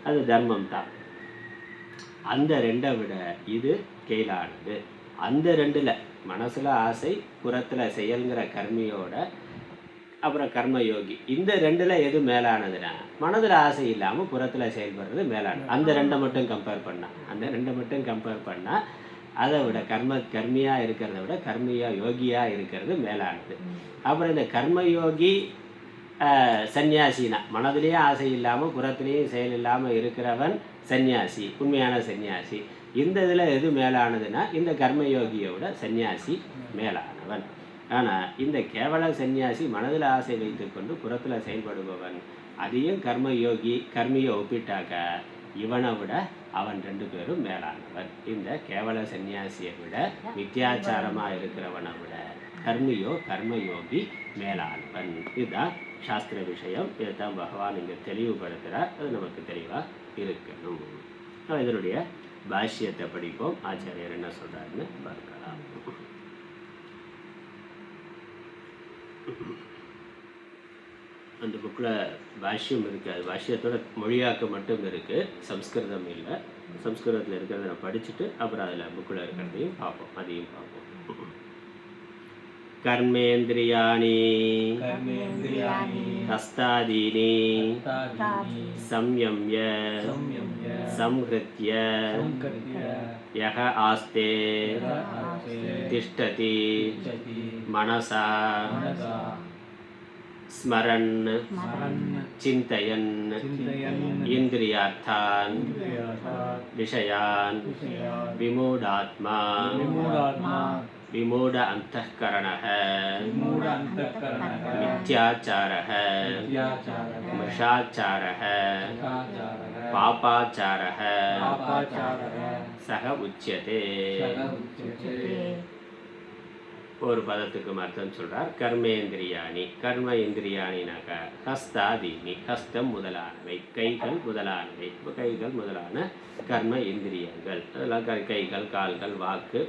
Speaker 1: அது தர்மம் தான். அந்த ரெண்டை விட இது கீழானது. அந்த ரெண்டில் மனசில் ஆசை புறத்தில் செயல்கிற கர்மியோட அப்புறம் கர்மயோகி. இந்த ரெண்டில் எது மேலானதுன்னா மனதில் ஆசை இல்லாமல் புறத்தில் செயல்படுறது மேலானது. அந்த ரெண்டை மட்டும் கம்பேர் பண்ணால் அதை விட கர்மியாக இருக்கிறத விட யோகியாக இருக்கிறது மேலானது. அப்புறம் இந்த கர்மயோகி சன்னியாசினா மனதிலேயே ஆசை இல்லாமல் புறத்திலேயும் செயல் இல்லாமல் இருக்கிறவன் சன்னியாசி, உண்மையான சன்னியாசி. இந்த இதில் எது மேலானதுன்னா இந்த கர்மயோகியை விட சன்னியாசி மேலானவன். ஆனால் இந்த கேவல சன்னியாசி மனதில் ஆசை வைத்துக்கொண்டு புறத்தில் செயல்படுபவன், அதையும் கர்மியை ஒப்பிட்டாக்க இவனை விட அவன் 2 பேரும் மேலானவன். இந்த கேவல சன்னியாசியை விட மித்தியாச்சாரமாக இருக்கிறவனை விட கர்மயோகி மேலானவன். இதுதான் சாஸ்திர விஷயம். இதுதான் பகவான் இங்கே தெளிவுபடுத்துகிறார். அது நமக்கு தெளிவாக இருக்கணும். இதனுடைய பாஷ்யத்தை படிப்போம். ஆச்சாரியர் என்ன சொல்கிறாருன்னு பார்க்கலாம். அந்த புக்கில் பாஷ்யம் இருக்குது. அது பாஷ்யத்தோட மொழியாக்கம் மட்டும் இருக்குது, சம்ஸ்கிருதம் இல்லை. சம்ஸ்கிருதத்தில் இருக்கிறத நான் படிச்சுட்டு அப்புறம் அதில் புக்கில் இருக்கிறதையும் பார்ப்போம், அதையும் பார்ப்போம். கர்மேந்திரியாணி ஹஸ்தாதீனி சம்யம்ய சம்ஹ்ருத்ய யஹ ஆஸ்தே திஷ்டதி மனசா ஸ்மரன் சிந்தயன் இந்திரியார்த்தான் விஷயான் விமூடாத்மா விமூட அந்தఃகரணः மித்யாச்சாரः மிருஷாச்சாரः பாபாச்சாரः சக உச்யதே. ஒரு பதத்துக்கு அர்த்தம் சொல்றார். கர்மேந்திரியாணி, கர்ம இந்திரியாணினாக்கா ஹஸ்தாதீனி, ஹஸ்தம் முதலானவை, கைகள் முதலானவை. கைகள் முதலான கர்ம இந்திரியங்கள், அதெல்லாம் கைகள், கால்கள், வாக்கு,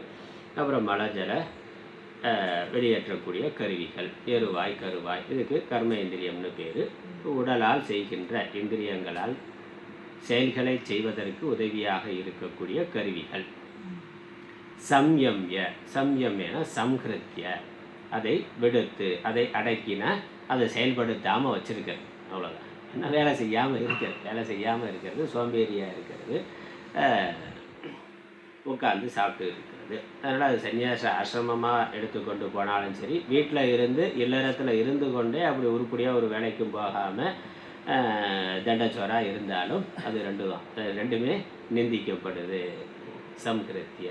Speaker 1: அப்புறம் மலஜல வெளியேற்றக்கூடிய கருவிகள், எருவாய், கருவாய். இதுக்கு கர்ம இந்திரியம்னு பேர். உடலால் செய்கின்ற இந்திரியங்களால் செயல்களை செய்வதற்கு உதவியாக இருக்கக்கூடிய கருவிகள். சம்யம்யன சம்ஹ்ருத்ய, அதை விடுத்து, அதை அடக்கின, அதை செயல்படுத்தாமல் வச்சிருக்கிறது. அவ்வளோதான். என்ன வேலை செய்யாமல் இருக்கிறது, சோம்பேறியாக இருக்கிறது, உட்காந்து சாப்பிட்டு இருக்கிறது. அதனால் அது சன்னியாச ஆசிரமமாக எடுத்துக்கொண்டு போனாலும் சரி, வீட்டில் இருந்து இல்லறத்தில் இருந்து கொண்டே அப்படி உருப்படியாக ஒரு வேலைக்கும் போகாமல் தண்டச்சோராக இருந்தாலும் அது ரெண்டுமே நிந்திக்கப்படுது. சம்ஹ்ருத்ய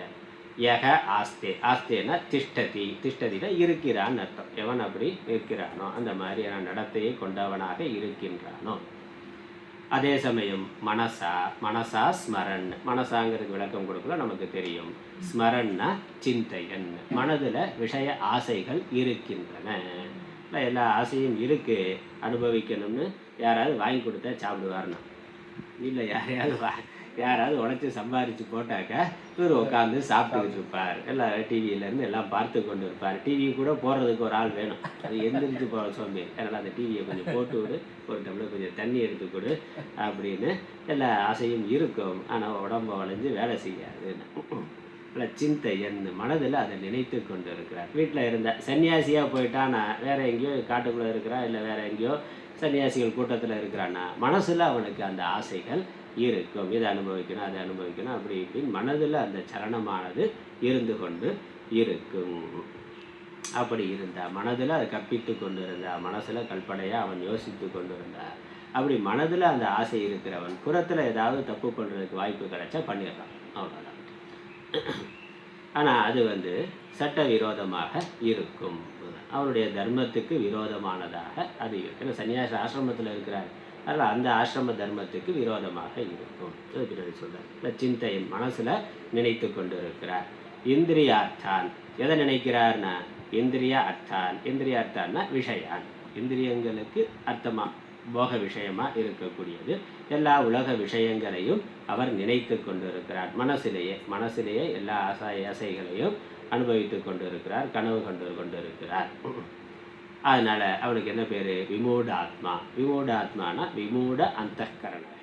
Speaker 1: யஹ ஆஸ்தே, ஆஸ்தேனா திஷ்டதினா இருக்கிறான்னு அர்த்தம். எவன் அப்படி இருக்கிறானோ, அந்த மாதிரியான நடத்தையை கொண்டவனாக இருக்கின்றானோ. அதே சமயம் மனசா ஸ்மரன், மனசாங்கிறதுக்கு விளக்கம் கொடுக்கல, நமக்கு தெரியும். ஸ்மரன்னா சிந்தையன், மனதில் விஷய ஆசைகள் இருக்கின்றன. எல்லா ஆசையும் இருக்கு, அனுபவிக்கணும்னு யாராவது வாங்கி கொடுத்தா சாப்பிடுவார்னா, இல்லை யாராவது உடச்சி சம்பாரித்து போட்டாக்க இவர் உட்காந்து சாப்பிட்டுக்கிட்டு இருப்பார். எல்லாம் டிவியிலேருந்து எல்லாம் பார்த்து கொண்டு இருப்பார். டிவி கூட போடுறதுக்கு ஒரு ஆள் வேணும், அது எந்திரிச்சு போகிற சோம்பேறி. அதனால் அந்த டிவியை கொஞ்சம் போட்டு விடு, ஒரு டம்ளர் கொஞ்சம் தண்ணி எடுத்து கொடு அப்படின்னு எல்லா ஆசையும் இருக்கும். ஆனால் உடம்பு வளைஞ்சு வேலை செய்யாது. இல்லை சிந்தையன், மனதில் அதை நினைத்து கொண்டு இருக்கிறார். வீட்டில் இருந்த சன்னியாசியாக போயிட்டான்னா வேற எங்கேயோ காட்டுக்குள்ளே இருக்கிறான், இல்லை வேற எங்கேயோ சன்னியாசிகள் கூட்டத்தில் இருக்கிறான்னா மனசில் அவனுக்கு அந்த ஆசைகள் இருக்கும். இதை அனுபவிக்கணும், அதை அனுபவிக்கணும், அப்படி இப்படின்னு மனதில் அந்த சலனமானது இருந்து கொண்டு இருக்கும். அப்படி இருந்தால் மனதில் அதை கற்பித்து கொண்டு இருந்தால், மனசில் கற்பனையாக அவன் யோசித்து கொண்டு இருந்தால், அப்படி மனதில் அந்த ஆசை இருக்கிறவன் புறத்தில் ஏதாவது தப்பு பண்ணுறதுக்கு வாய்ப்பு கிடைச்சா பண்ணிடலாம், அவ்வளோதான். ஆனால் அது சட்டவிரோதமாக இருக்கும், அவனுடைய தர்மத்துக்கு விரோதமானதாக அது இருக்கு. சன்னியாச ஆசிரமத்தில் இருக்கிறார், அதில் அந்த ஆசிரம தர்மத்துக்கு விரோதமாக இருக்கும். அது பின்னாடி சொல்கிறார். சிந்தையின், மனசில் நினைத்து கொண்டு இருக்கிறார். இந்திரியார்த்தான், எதை நினைக்கிறார்னா இந்திரியா அர்த்தான்னா விஷயான், இந்திரியங்களுக்கு அர்த்தமாக போக விஷயமாக இருக்கக்கூடியது எல்லா உலக விஷயங்களையும் அவர் நினைத்து கொண்டு இருக்கிறார். மனசிலேயே எல்லா ஆசைகளையும் அனுபவித்து கொண்டு இருக்கிறார், கனவு கொண்டு இருக்கிறார். அதனால் அவனுக்கு என்ன பேர்? விமூடாத்மா. விமூடாத்மானா விமூட அந்தఃகரணக,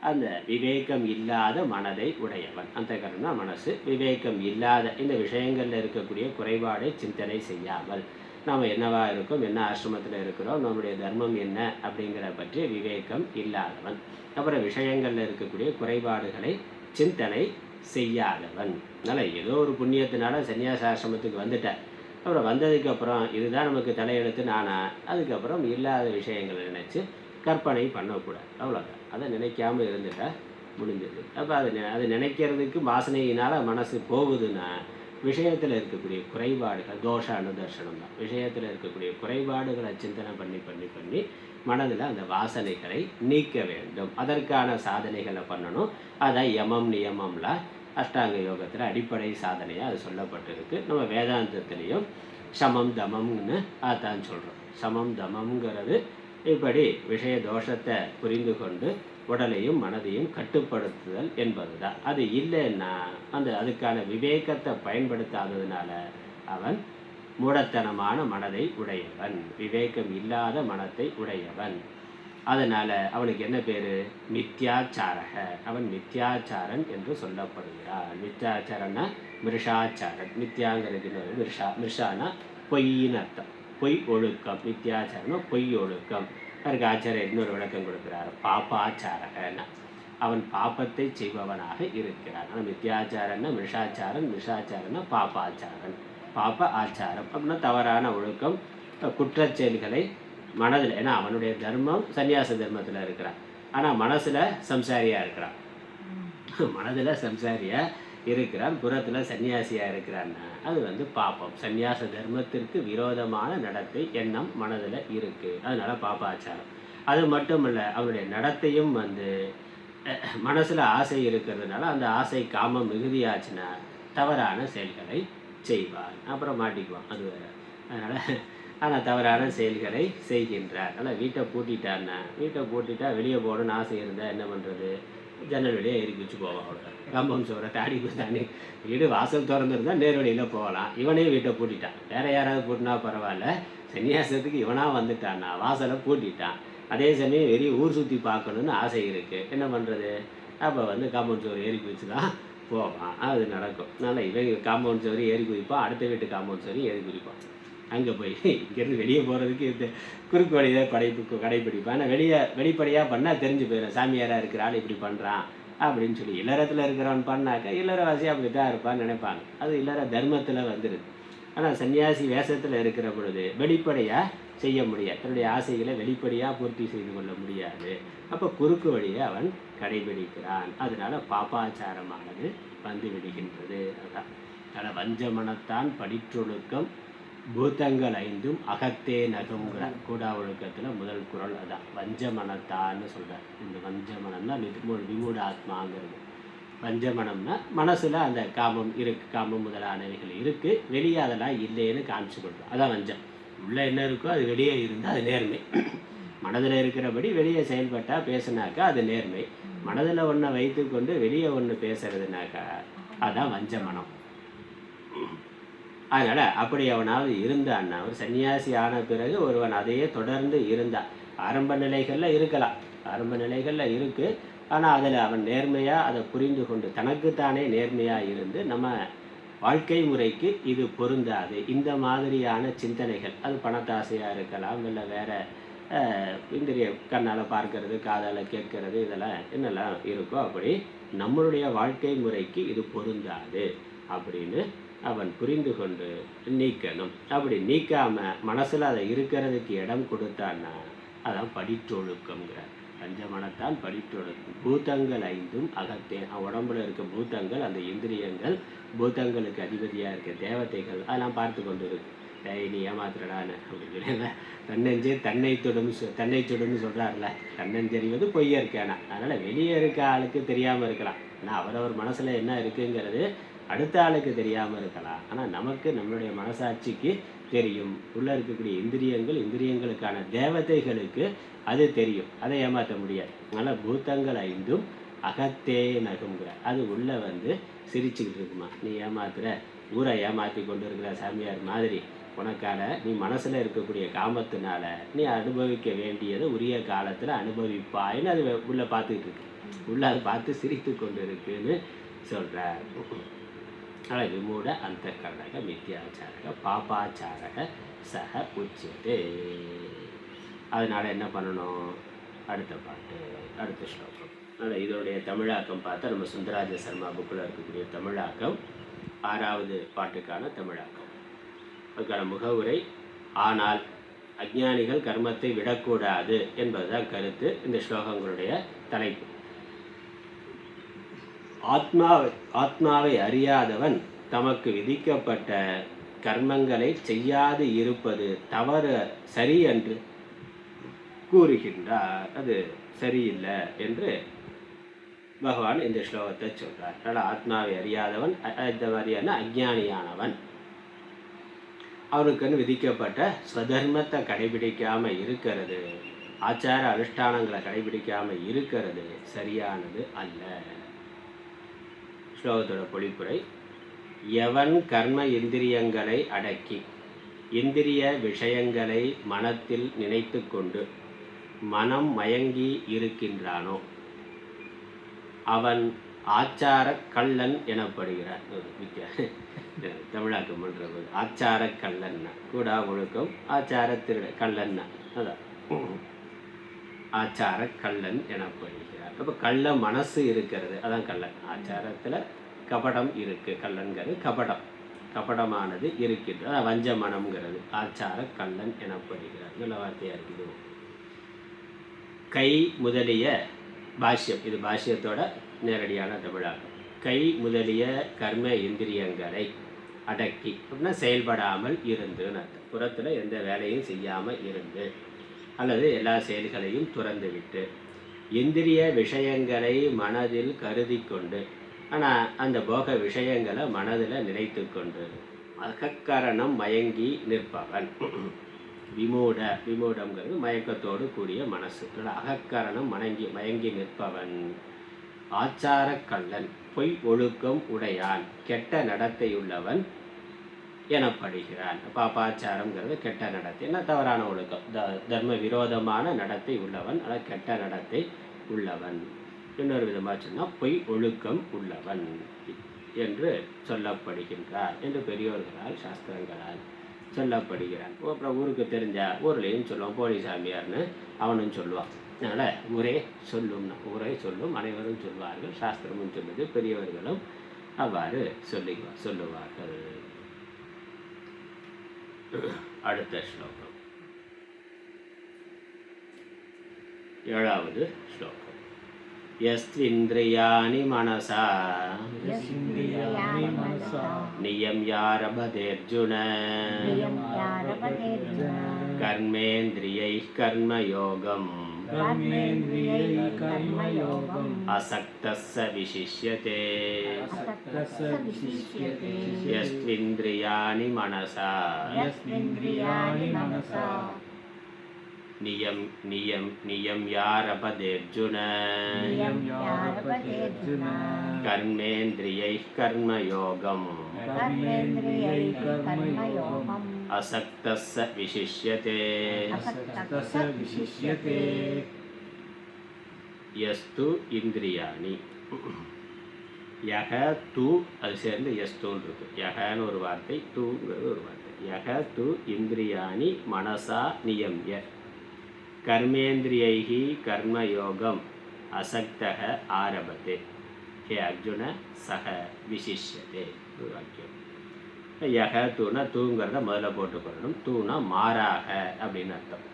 Speaker 1: அந்த விவேகம் இல்லாத மனதை உடையவன். அந்தःகரணம்னா மனசு. விவேகம் இல்லாத இந்த விஷயங்களில் இருக்கக்கூடிய குறைபாடை சிந்தனை செய்யாமல், நாம் என்னவா இருக்கோம், என்ன ஆசிரமத்தில் இருக்கிறோம், நம்முடைய தர்மம் என்ன அப்படிங்கிற பற்றிய விவேகம் இல்லாதவன். அப்புறம் விஷயங்களில் இருக்கக்கூடிய குறைபாடுகளை சிந்தனை செய்யாதவன். அதனால் ஏதோ ஒரு புண்ணியத்தினால சன்னியாச ஆசிரமத்துக்கு வந்துட்டேன். அப்புறம் வந்ததுக்கப்புறம் இதுதான் நமக்கு தலையெழுத்து நானா, அதுக்கப்புறம் இல்லாத விஷயங்களை நினச்சி கற்பனை பண்ணக்கூடாது. அவ்வளோதான். அதை நினைக்காமல் இருந்துட்டா முடிஞ்சது. அப்போ அது நினைக்கிறதுக்கு வாசனையினால் மனசு போகுதுன்னா விஷயத்தில் இருக்கக்கூடிய குறைபாடுகள் தோஷ அனுதர்ஷனம் தான். விஷயத்தில் இருக்கக்கூடிய குறைபாடுகளை சிந்தனை பண்ணி பண்ணி பண்ணி மனதில் அந்த வாசனைகளை நீக்க வேண்டும். அதற்கான சாதனைகளை பண்ணணும். அதான் யமம் நியமம்லாம் அஷ்டாங்க யோகத்தில் அடிப்படை சாதனையாக அது சொல்லப்பட்டிருக்கு. நம்ம வேதாந்தத்துலேயும் சமம் தமம்னு அதான் சொல்கிறோம். சமம் தமம்ங்கிறது இப்படி விஷய தோஷத்தை புரிந்து கொண்டு உடலையும் மனதையும் கட்டுப்படுத்துதல் என்பது தான். அது இல்லைன்னா அதுக்கான விவேகத்தை பயன்படுத்தாததுனால அவன் மூடத்தனமான மனதை உடையவன், விவேகம் இல்லாத மனத்தை உடையவன். அதனால் அவனுக்கு என்ன பேர்? மித்யாச்சாரக. அவன் மித்யாச்சாரன் என்று சொல்லப்படுகிறான். மித்யாச்சாரன்னா மிருஷாச்சாரன். மித்யாங்கிறது மிருஷானா பொய்ன்னு அர்த்தம். பொய் ஒழுக்கம். மித்யாச்சாரம்னா பொய் ஒழுக்கம். அதற்கு ஆச்சாரியர் இன்னொரு விளக்கம் கொடுக்கிறார். பாப்பாச்சாரகன்னா அவன் பாப்பத்தை செய்பவனாக இருக்கிறான். ஆனால் மித்யாச்சாரன்னா மிருஷாச்சாரன், மிருஷாச்சாரன்னா பாப்பாச்சாரன். பாப்ப ஆச்சாரம் அப்படின்னா தவறான ஒழுக்கம், குற்றச் செயல்களை மனதில். ஏன்னா அவனுடைய தர்மம் சன்னியாச தர்மத்தில் இருக்கிறான். ஆனால் மனசில் சம்சாரியாக இருக்கிறான். மனதில் சம்சாரியாக இருக்கிறான், புறத்தில் சன்னியாசியாக இருக்கிறான்னா அது பாப்பம். சன்னியாச தர்மத்திற்கு விரோதமான நடத்தை எண்ணம் மனதில் இருக்குது. அதனால் பாப்பாச்சாரம். அது மட்டும் இல்லை, அவனுடைய நடத்தையும் மனசில் ஆசை இருக்கிறதுனால அந்த ஆசை காமம் மிகுதியாச்சுன்னா தவறான செயல்களை செய்வான். அப்புறம் மாட்டிக்குவான், அது வேறு. ஆனால் தவறான செயல்களை செய்கின்றார். அதனால் வீட்டை பூட்டிட்டா வெளியே போகணுன்னு ஆசை இருந்தால் என்ன பண்ணுறது? ஜன்னல் வெளியே எரிக்கி வச்சு போவான். அவ்வளோ கம்பம் சோறை தாடி தாண்டி வீடு வாசல் திறந்துருந்தால் நேர் வழியில் போகலாம். இவனே வீட்டை பூட்டிட்டான். வேறு யாராவது பூட்டினா பரவாயில்ல, சன்னியாசத்துக்கு இவனாக வந்துட்டான்னா வாசலை பூட்டிட்டான். அதே சமயம் வெளியே ஊர் சுற்றி பார்க்கணுன்னு ஆசை இருக்குது. என்ன பண்ணுறது? அப்போ காம்பவுண்ட் சோறு ஏறி குதிச்சு தான் போவான். அது நடக்கும். அதனால் இவன் காம்பவுண்ட் சோறு ஏறி குதிப்பான், அடுத்த வீட்டு காம்பவுண்ட் சோறு ஏறி குதிப்பான். அங்கே போய் இங்கேருந்து வெளியே போகிறதுக்கு இந்த குறுக்கு வழியை கடைப்பிடிப்பான். ஆனால் வெளிப்படையாக பண்ணால் தெரிஞ்சு போயிடும், சாமியாராக இருக்கிற ஆள் இப்படி பண்ணுறான் அப்படின்னு சொல்லி. இல்லறத்தில் இருக்கிறவன் பண்ணாக்கா இல்லறவாசி அப்படி தான் இருப்பான்னு நினைப்பாங்க. அது இல்லற தர்மத்தில் வந்துடுது. ஆனால் சன்னியாசி வேஷத்தில் இருக்கிற பொழுது வெளிப்படையாக செய்ய முடியாது. தன்னுடைய ஆசைகளை வெளிப்படையாக பூர்த்தி செய்து கொள்ள முடியாது. அப்போ குறுக்கு வழியை அவன் கடைபிடிக்கிறான். அதனால பாப்பாச்சாரமானது வந்து விடுகின்றது. அதான் அதனால் வஞ்சமனத்தான் படிற்றொழுக்கம் பூதங்கள் ஐந்தும் அகத்தே நகுங்கிற கூடா ஒழுக்கத்தில் முதல் குறள் அதான். வஞ்சமனத்தான்னு சொல்கிறார். இந்த வஞ்சமனம்னா விமூட ஆத்மாங்கிறது. வஞ்சமனம்னா மனசில் அந்த காமம் இருக்குது, காமம் முதலானவைகள் இருக்குது, வெளியே அதெல்லாம் இல்லைன்னு காமிச்சு கொடுக்கும். அதான் வஞ்சம். உள்ளே என்ன இருக்கோ அது வெளியே இருந்தால் அது நேர்மை. மனதில் இருக்கிறபடி வெளியே செயல்பட்டால் பேசுனாக்கா அது நேர்மை. மனதில் ஒன்றை வைத்து கொண்டு வெளியே ஒன்று பேசுறதுனாக்கா அதான் வஞ்சமனம். அதனால் அப்படி அவனாவது இருந்தான்னா, ஒரு சன்னியாசி ஆன பிறகு ஒருவன் அதையே தொடர்ந்து இருந்தான். ஆரம்ப நிலைகளில் இருக்கலாம், ஆரம்ப நிலைகளில் இருக்குது. ஆனால் அதில் அவன் நேர்மையாக அதை புரிந்து கொண்டு தனக்குத்தானே நேர்மையாக இருந்து நம்ம வாழ்க்கை முறைக்கு இது பொருந்தாது, இந்த மாதிரியான சிந்தனைகள், அது பணத்தாசையாக இருக்கலாம், இல்லை வேறு இந்திரிய கண்ணால் பார்க்கறது, காதால் கேட்கறது, இதெல்லாம் என்னெல்லாம் இருக்கோ அப்படி நம்மளுடைய வாழ்க்கை முறைக்கு இது பொருந்தாது அப்படின்னு அவன் புரிந்து கொண்டு நீக்கணும். அப்படி நீக்காமல் மனசில் அதை இருக்கிறதுக்கு இடம் கொடுத்தான்னா அதான் படிற்றொழுக்கம்ங்கிறார். பஞ்சமனத்தான் படிற்றொழுக்கம். பூதங்கள் ஐந்தும் அகத்தே. உடம்புல இருக்க பூதங்கள், அந்த இந்திரியங்கள், பூதங்களுக்கு அதிபதியாக இருக்க தேவதைகள் அதெல்லாம் பார்த்து கொண்டு இருக்கு. நீ ஏமாத்துறடான்னு அப்படின்னு சொல்லி தன்னஞ்சே தன்னை சுடுன்னு சொல்கிறார்ல. தன்னஞ்செறிவது பொய்யற்கானா. அதனால் வெளியே இருக்க ஆளுக்கு தெரியாமல் இருக்கலாம். ஆனால் அவரவர் மனசில் என்ன இருக்குங்கிறது அடுத்த ஆளுக்கு தெரியாமல் இருக்கலாம். ஆனால் நமக்கு நம்மளுடைய மனசாட்சிக்கு தெரியும். உள்ளே இருக்கக்கூடிய இந்திரியங்களுக்கான தேவதைகளுக்கு அது தெரியும். அதை ஏமாற்ற முடியாது. அதனால் பூதங்கள் ஐந்தும் அகத்தே நகுங்கிற. அது உள்ளே சிரிச்சுக்கிட்டு இருக்குமா, நீ ஏமாத்துற, ஊரை ஏமாற்றி கொண்டு இருக்கிற சாமியார் மாதிரி உனக்கான நீ மனசில் இருக்கக்கூடிய காமத்தினால நீ அனுபவிக்க வேண்டியதை உரிய காலத்தில் அனுபவிப்பாயின்னு அது உள்ளே பார்த்துக்கிட்டு இருக்கு. உள்ளே அதை பார்த்து சிரித்து கொண்டு இருக்குன்னு சொல்கிறார். அதனால் விமூட அந்த கரணக மித்யாச்சாரக பாபாச்சாரக சக உச்சியதே. அதனால் என்ன பண்ணணும்? அடுத்த பாட்டு, அடுத்த ஸ்லோகம். அதனால் இதோடைய தமிழாக்கம் பார்த்தா நம்ம சுந்தராஜ சர்மா புக்கில் இருக்கக்கூடிய தமிழாக்கம் 6வது பாட்டுக்கான தமிழாக்கம். அதுக்கான முகவுரை, ஆனால் அஞ்ஞானிகள் கர்மத்தை விடக்கூடாது என்பதுதான் கருத்து. இந்த ஸ்லோகங்களுடைய தலைப்பு. ஆத்மாவை அறியாதவன் தமக்கு விதிக்கப்பட்ட கர்மங்களை செய்யாது இருப்பது தவறு, சரி என்று கூறுகின்றார். அது சரியில்லை என்று பகவான் இந்த ஸ்லோகத்தை சொல்றார். அதனால் ஆத்மாவை அறியாதவன் இந்த மாதிரியான அஞ்ஞானியானவன் அவனுக்குன்னு விதிக்கப்பட்ட ஸ்வதர்மத்தை கடைபிடிக்காம இருக்கிறது, ஆச்சார அனுஷ்டானங்களை கடைபிடிக்காம இருக்கிறது சரியானது அல்ல. ஸ்லோகத்தோட பொழிப்புரை, எவன் கர்ம இந்திரியங்களை அடக்கி இந்திரிய விஷயங்களை மனத்தில் நினைத்து கொண்டு மனம் மயங்கி இருக்கின்றானோ அவன் ஆச்சார கள்ளன் எனப்படுகிறான். தமிழாக்கம் பண்றது ஆச்சார கள்ளன்னா கூடா ஒழுக்கம், ஆச்சார திருட கள்ளன்னா அதான் ஆச்சார கள்ளன் எனப்படுகிறார். அப்போ கள்ள மனசு இருக்கிறது, அதான் கள்ளன். ஆச்சாரத்தில் கபடம் இருக்கு, கள்ளன்கிறது கபடம், கபடமானது இருக்கின்றது, அதான் வஞ்ச மனம்ங்கிறது. ஆச்சார கள்ளன் எனப்படுகிறார். நல்ல வார்த்தையாக இருக்குது. கை முதலிய பாஷ்யம், இது பாஷ்யத்தோட நேரடியான தமிழாக்கம். கை முதலிய கர்ம இந்திரியங்களை அடக்கி அப்படின்னா செயல்படாமல் இருந்துன்னு அர்த்தம். புறத்தில் எந்த வேலையும் செய்யாமல் இருந்து அல்லது எல்லா செயல்களையும் துறந்து விட்டு இந்திரிய விஷயங்களை மனதில் கருதி கொண்டு, ஆனால் அந்த போக விஷயங்களை மனதில் நினைத்து கொண்டு அகக்கரணம் மயங்கி நிற்பவன். விமூடம்ங்கிறது மயக்கத்தோடு கூடிய மனசு. அகக்கரணம் மயங்கி நிற்பவன் ஆச்சார கள்ளன், பொய் ஒழுக்கம் உடையான், கெட்ட நடத்தையுள்ளவன் எனப்படுகிறான். பாப்பாச்சாரம்ங்கிறது கெட்ட நடத்தை, என்ன தவறான ஒழுக்கம், தர்ம விரோதமான நடத்தை உள்ளவன், ஆனால் கெட்ட நடத்தை உள்ளவன். இன்னொரு விதமாக சொன்னால் பொய் ஒழுக்கம் உள்ளவன் என்று சொல்லப்படுகின்றார் என்று பெரியோர்களால் சாஸ்திரங்களால் சொல்லப்படுகிறான். அப்புறம் ஊருக்கு தெரிஞ்சா ஊர்லேயும் சொல்லுவான், போலிசாமியார்னு அவனும் சொல்லுவான். அதனால் ஊரே சொல்லும், அனைவரும் சொல்வார்கள், சாஸ்திரமும் சொல்லுது, பெரியவர்களும் அவ்வாறு சொல்லுவார்கள். அடுத்த ஸ்லோகம், 7வது ஸ்லோகம். யஸ்த்விந்திரியாணி மனசா நியம்யாரபதேர்ஜுன கர்மேந்திரியைः கர்மயோகம் அசக்தஸ்ஸ விசிஷ்யதே. யஸ்த்விந்திரியாணி மனசா நியம்யாரபதேர்ஜுன கர்மேந்திரியைः கர்மயோகம் அசக்தஸ்ஸ விசிஷ்யதே. யஸ்து இந்திரியாணி, யக து அது சேர்ந்து யஸ்துன்னு இருக்கு. யகன்னு ஒரு வார்த்தை, தூங்கிறது ஒரு வார்த்தை. யக து இந்திரியாணி மனசா நியம்ய கர்மேந்திரியைஹி கர்மயோகம் அசக்தக ஆரபத்தே. ஹே அர்ஜுன சக விசிஷ்யதே ஒரு வாக்கியம். யக தூனா தூங்கிறத முதல்ல போட்டு கொள்ளணும். தூனா மாறாக அப்படின்னு அர்த்தம்.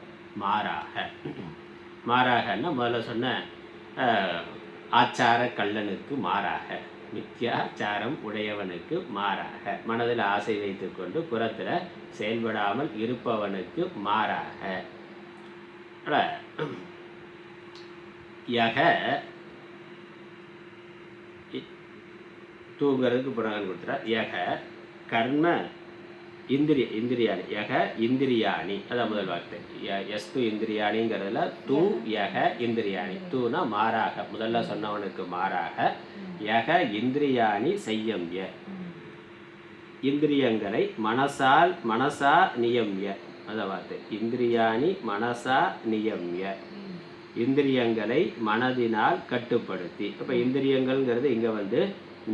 Speaker 1: மாறாகன்னா முதல்ல சொன்ன ஆச்சார கள்ளனுக்கு மாறாக, மித்யாச்சாரம் உடையவனுக்கு மாறாக, மனதில் ஆசை வைத்து கொண்டு புறத்தில் செயல்படாமல் இருப்பவனுக்கு மாறாக. யக தூங்கிறதுக்கு புறகன் கொடுத்துறா. யக கர்ம இந்திரியாணி, யக இந்திரியாணி, அதான் முதல் வார்த்தை. எஸ்து இந்திரியாணிங்கிறதுல தூ யக இந்திரியாணி. தூனா மாறாக, முதல்ல சொன்னவனுக்கு மாறாக. யக இந்திரியாணி செய்யம்ய, இந்திரியங்களை மனசா நியம்ய, அத வார்த்தை. இந்திரியாணி மனசா நியம்ய, இந்திரியங்களை மனதினால் கட்டுப்படுத்தி. அப்போ இந்திரியங்கள்ங்கிறது இங்கே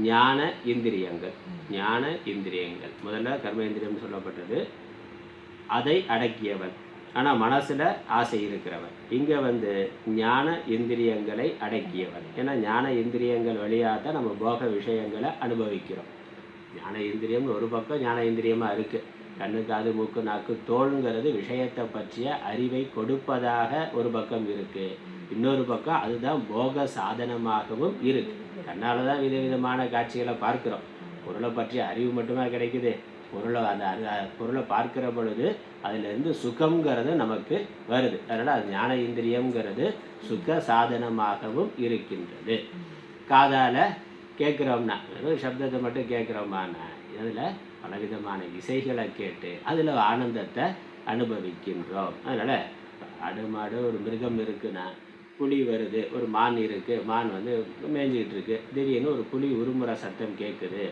Speaker 1: ஞான இந்திரியங்கள். ஞான இந்திரியங்கள் முதல்ல கர்மேந்திரியம் சொல்லப்பட்டது, அதை அடக்கியவன். ஆனால் மனசில் ஆசை இருக்கிறவன். இங்கே வந்து ஞான இந்திரியங்களை அடக்கியவன். ஏன்னா ஞான இந்திரியங்கள் வழியாக தான் நம்ம போக விஷயங்களை அனுபவிக்கிறோம். ஞான இந்திரியம்னு ஒரு பக்கம் ஞான இந்திரியமாக இருக்குது. கண்ணு காது மூக்கு நாக்கு தோளுங்கிறது விஷயத்தை பற்றிய அறிவை கொடுப்பதாக ஒரு பக்கம் இருக்குது. இன்னொரு பக்கம் அதுதான் போக சாதனமாகவும் இருக்குது. கண்ணால் தான் விதவிதமான காட்சிகளை பார்க்குறோம். பொருளை பற்றிய அறிவு மட்டுமே கிடைக்குது. அந்த பொருளை பார்க்கிற பொழுது அதிலிருந்து சுகம்ங்கிறது நமக்கு வருது. அதனால் அது ஞான இந்திரியம்ங்கிறது சுக சாதனமாகவும் இருக்கின்றது. காதால் கேட்குறோம்னா வெறும் சப்தத்தை மட்டும் கேட்குறோமானா அதில் பலவிதமான இசைகளை கேட்டு அதில் ஆனந்தத்தை அனுபவிக்கின்றோம். அதனால் ஆடு மாடு ஒரு மிருகம் இருக்குன்னா, புலி வருது, ஒரு மான் இருக்குது, மான் வந்து மேய்ஞ்சிக்கிட்டு இருக்குது, திடீர்னு ஒரு புலி உருமுறை சத்தம் கேட்குது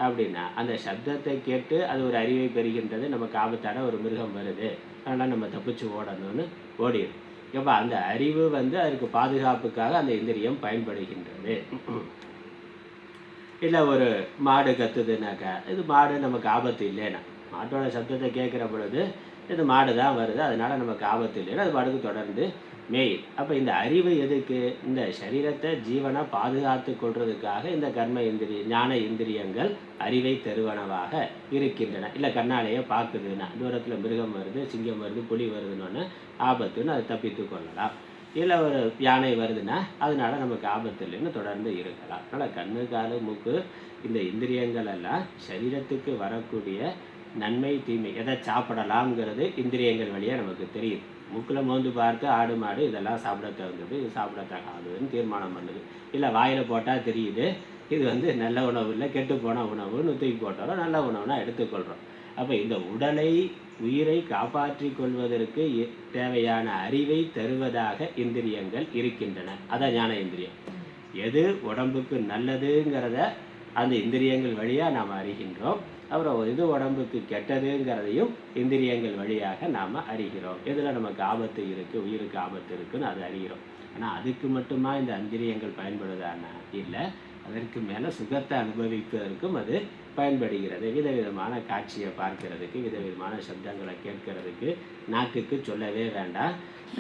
Speaker 1: அப்படின்னா அந்த சப்தத்தை கேட்டு அது ஒரு அறிவை பெறுகின்றது. நமக்கு ஆபத்தான ஒரு மிருகம் வருது, அதனால் நம்ம தப்பிச்சு ஓடணும்னு ஓடிடும். அப்போ அந்த அறிவு வந்து அதுக்கு பாதுகாப்புக்காக அந்த இந்திரியம் பயன்படுகின்றது. இல்லை ஒரு மாடு கத்துதுனாக்கா இது மாடு நமக்கு ஆபத்து இல்லைன்னா, மாட்டோட சப்தத்தை கேட்குற பொழுது இது மாடு தான் வருது, அதனால் நமக்கு ஆபத்து இல்லைன்னா அது மாடுக்கு தொடர்ந்து மேய். அப்போ இந்த அறிவு எதுக்கு? இந்த சரீரத்தை ஜீவனை பாதுகாத்து கொள்றதுக்காக இந்த கர்ம இந்திரிய ஞான இந்திரியங்கள் அறிவை தருவனவாக இருக்கின்றன. இல்லை கண்ணாலேயே பார்க்குதுன்னா தூரத்தில் மிருகம் வருது, சிங்கம் வருது, புலி வருதுன்னு ஆபத்துன்னு அதை தப்பித்து கொள்ளலாம். இல்லை ஒரு யானை வருதுன்னா அதனால நமக்கு ஆபத்து இல்லைன்னு தொடர்ந்து இருக்கலாம். அதனால் கண்ணு காது மூக்கு இந்த இந்திரியங்கள் எல்லாம் சரீரத்துக்கு வரக்கூடிய நன்மை தீமை எதை சாப்பிடலாம்ங்கிறது இந்திரியங்கள் வழியாக நமக்கு தெரியுது. மூக்கில் மோந்து பார்த்து ஆடு மாடு இதெல்லாம் சாப்பிட தகுந்தது, இது சாப்பிட தகாதுன்னு தீர்மானம் பண்ணுது. இல்லை வாயில் போட்டால் தெரியுது இது வந்து நல்ல உணவு இல்லை, கெட்டு போன உணவுன்னு தூக்கி போட்டாலும் நல்ல உணவுனா எடுத்துக்கொள்கிறோம். அப்போ இந்த உடலை உயிரை காப்பாற்றி கொள்வதற்கு தேவையான அறிவை தருவதாக இந்திரியங்கள் இருக்கின்றன. அதான் ஞான இந்திரியம். எது உடம்புக்கு நல்லதுங்கிறத அந்த இந்திரியங்கள் வழியாக நாம் அறிகின்றோம். அப்புறம் எது உடம்புக்கு கெட்டதுங்கிறதையும் இந்திரியங்கள் வழியாக நாம் அறிகிறோம். எதில் நமக்கு ஆபத்து இருக்குது, உயிருக்கு ஆபத்து இருக்குதுன்னு அதை அறிகிறோம். ஆனால் அதுக்கு மட்டுமா இந்த இந்திரியங்கள் பயன்படுதானா? இல்லை, அதற்கு மேலே சுகத்தை அனுபவிப்பதற்கும் அது பயன்படுகிறது. விதவிதமான காட்சியை பார்க்கறதுக்கு, விதவிதமான சப்தங்களை கேட்கறதுக்கு, நாக்குக்கு சொல்லவே வேண்டாம்,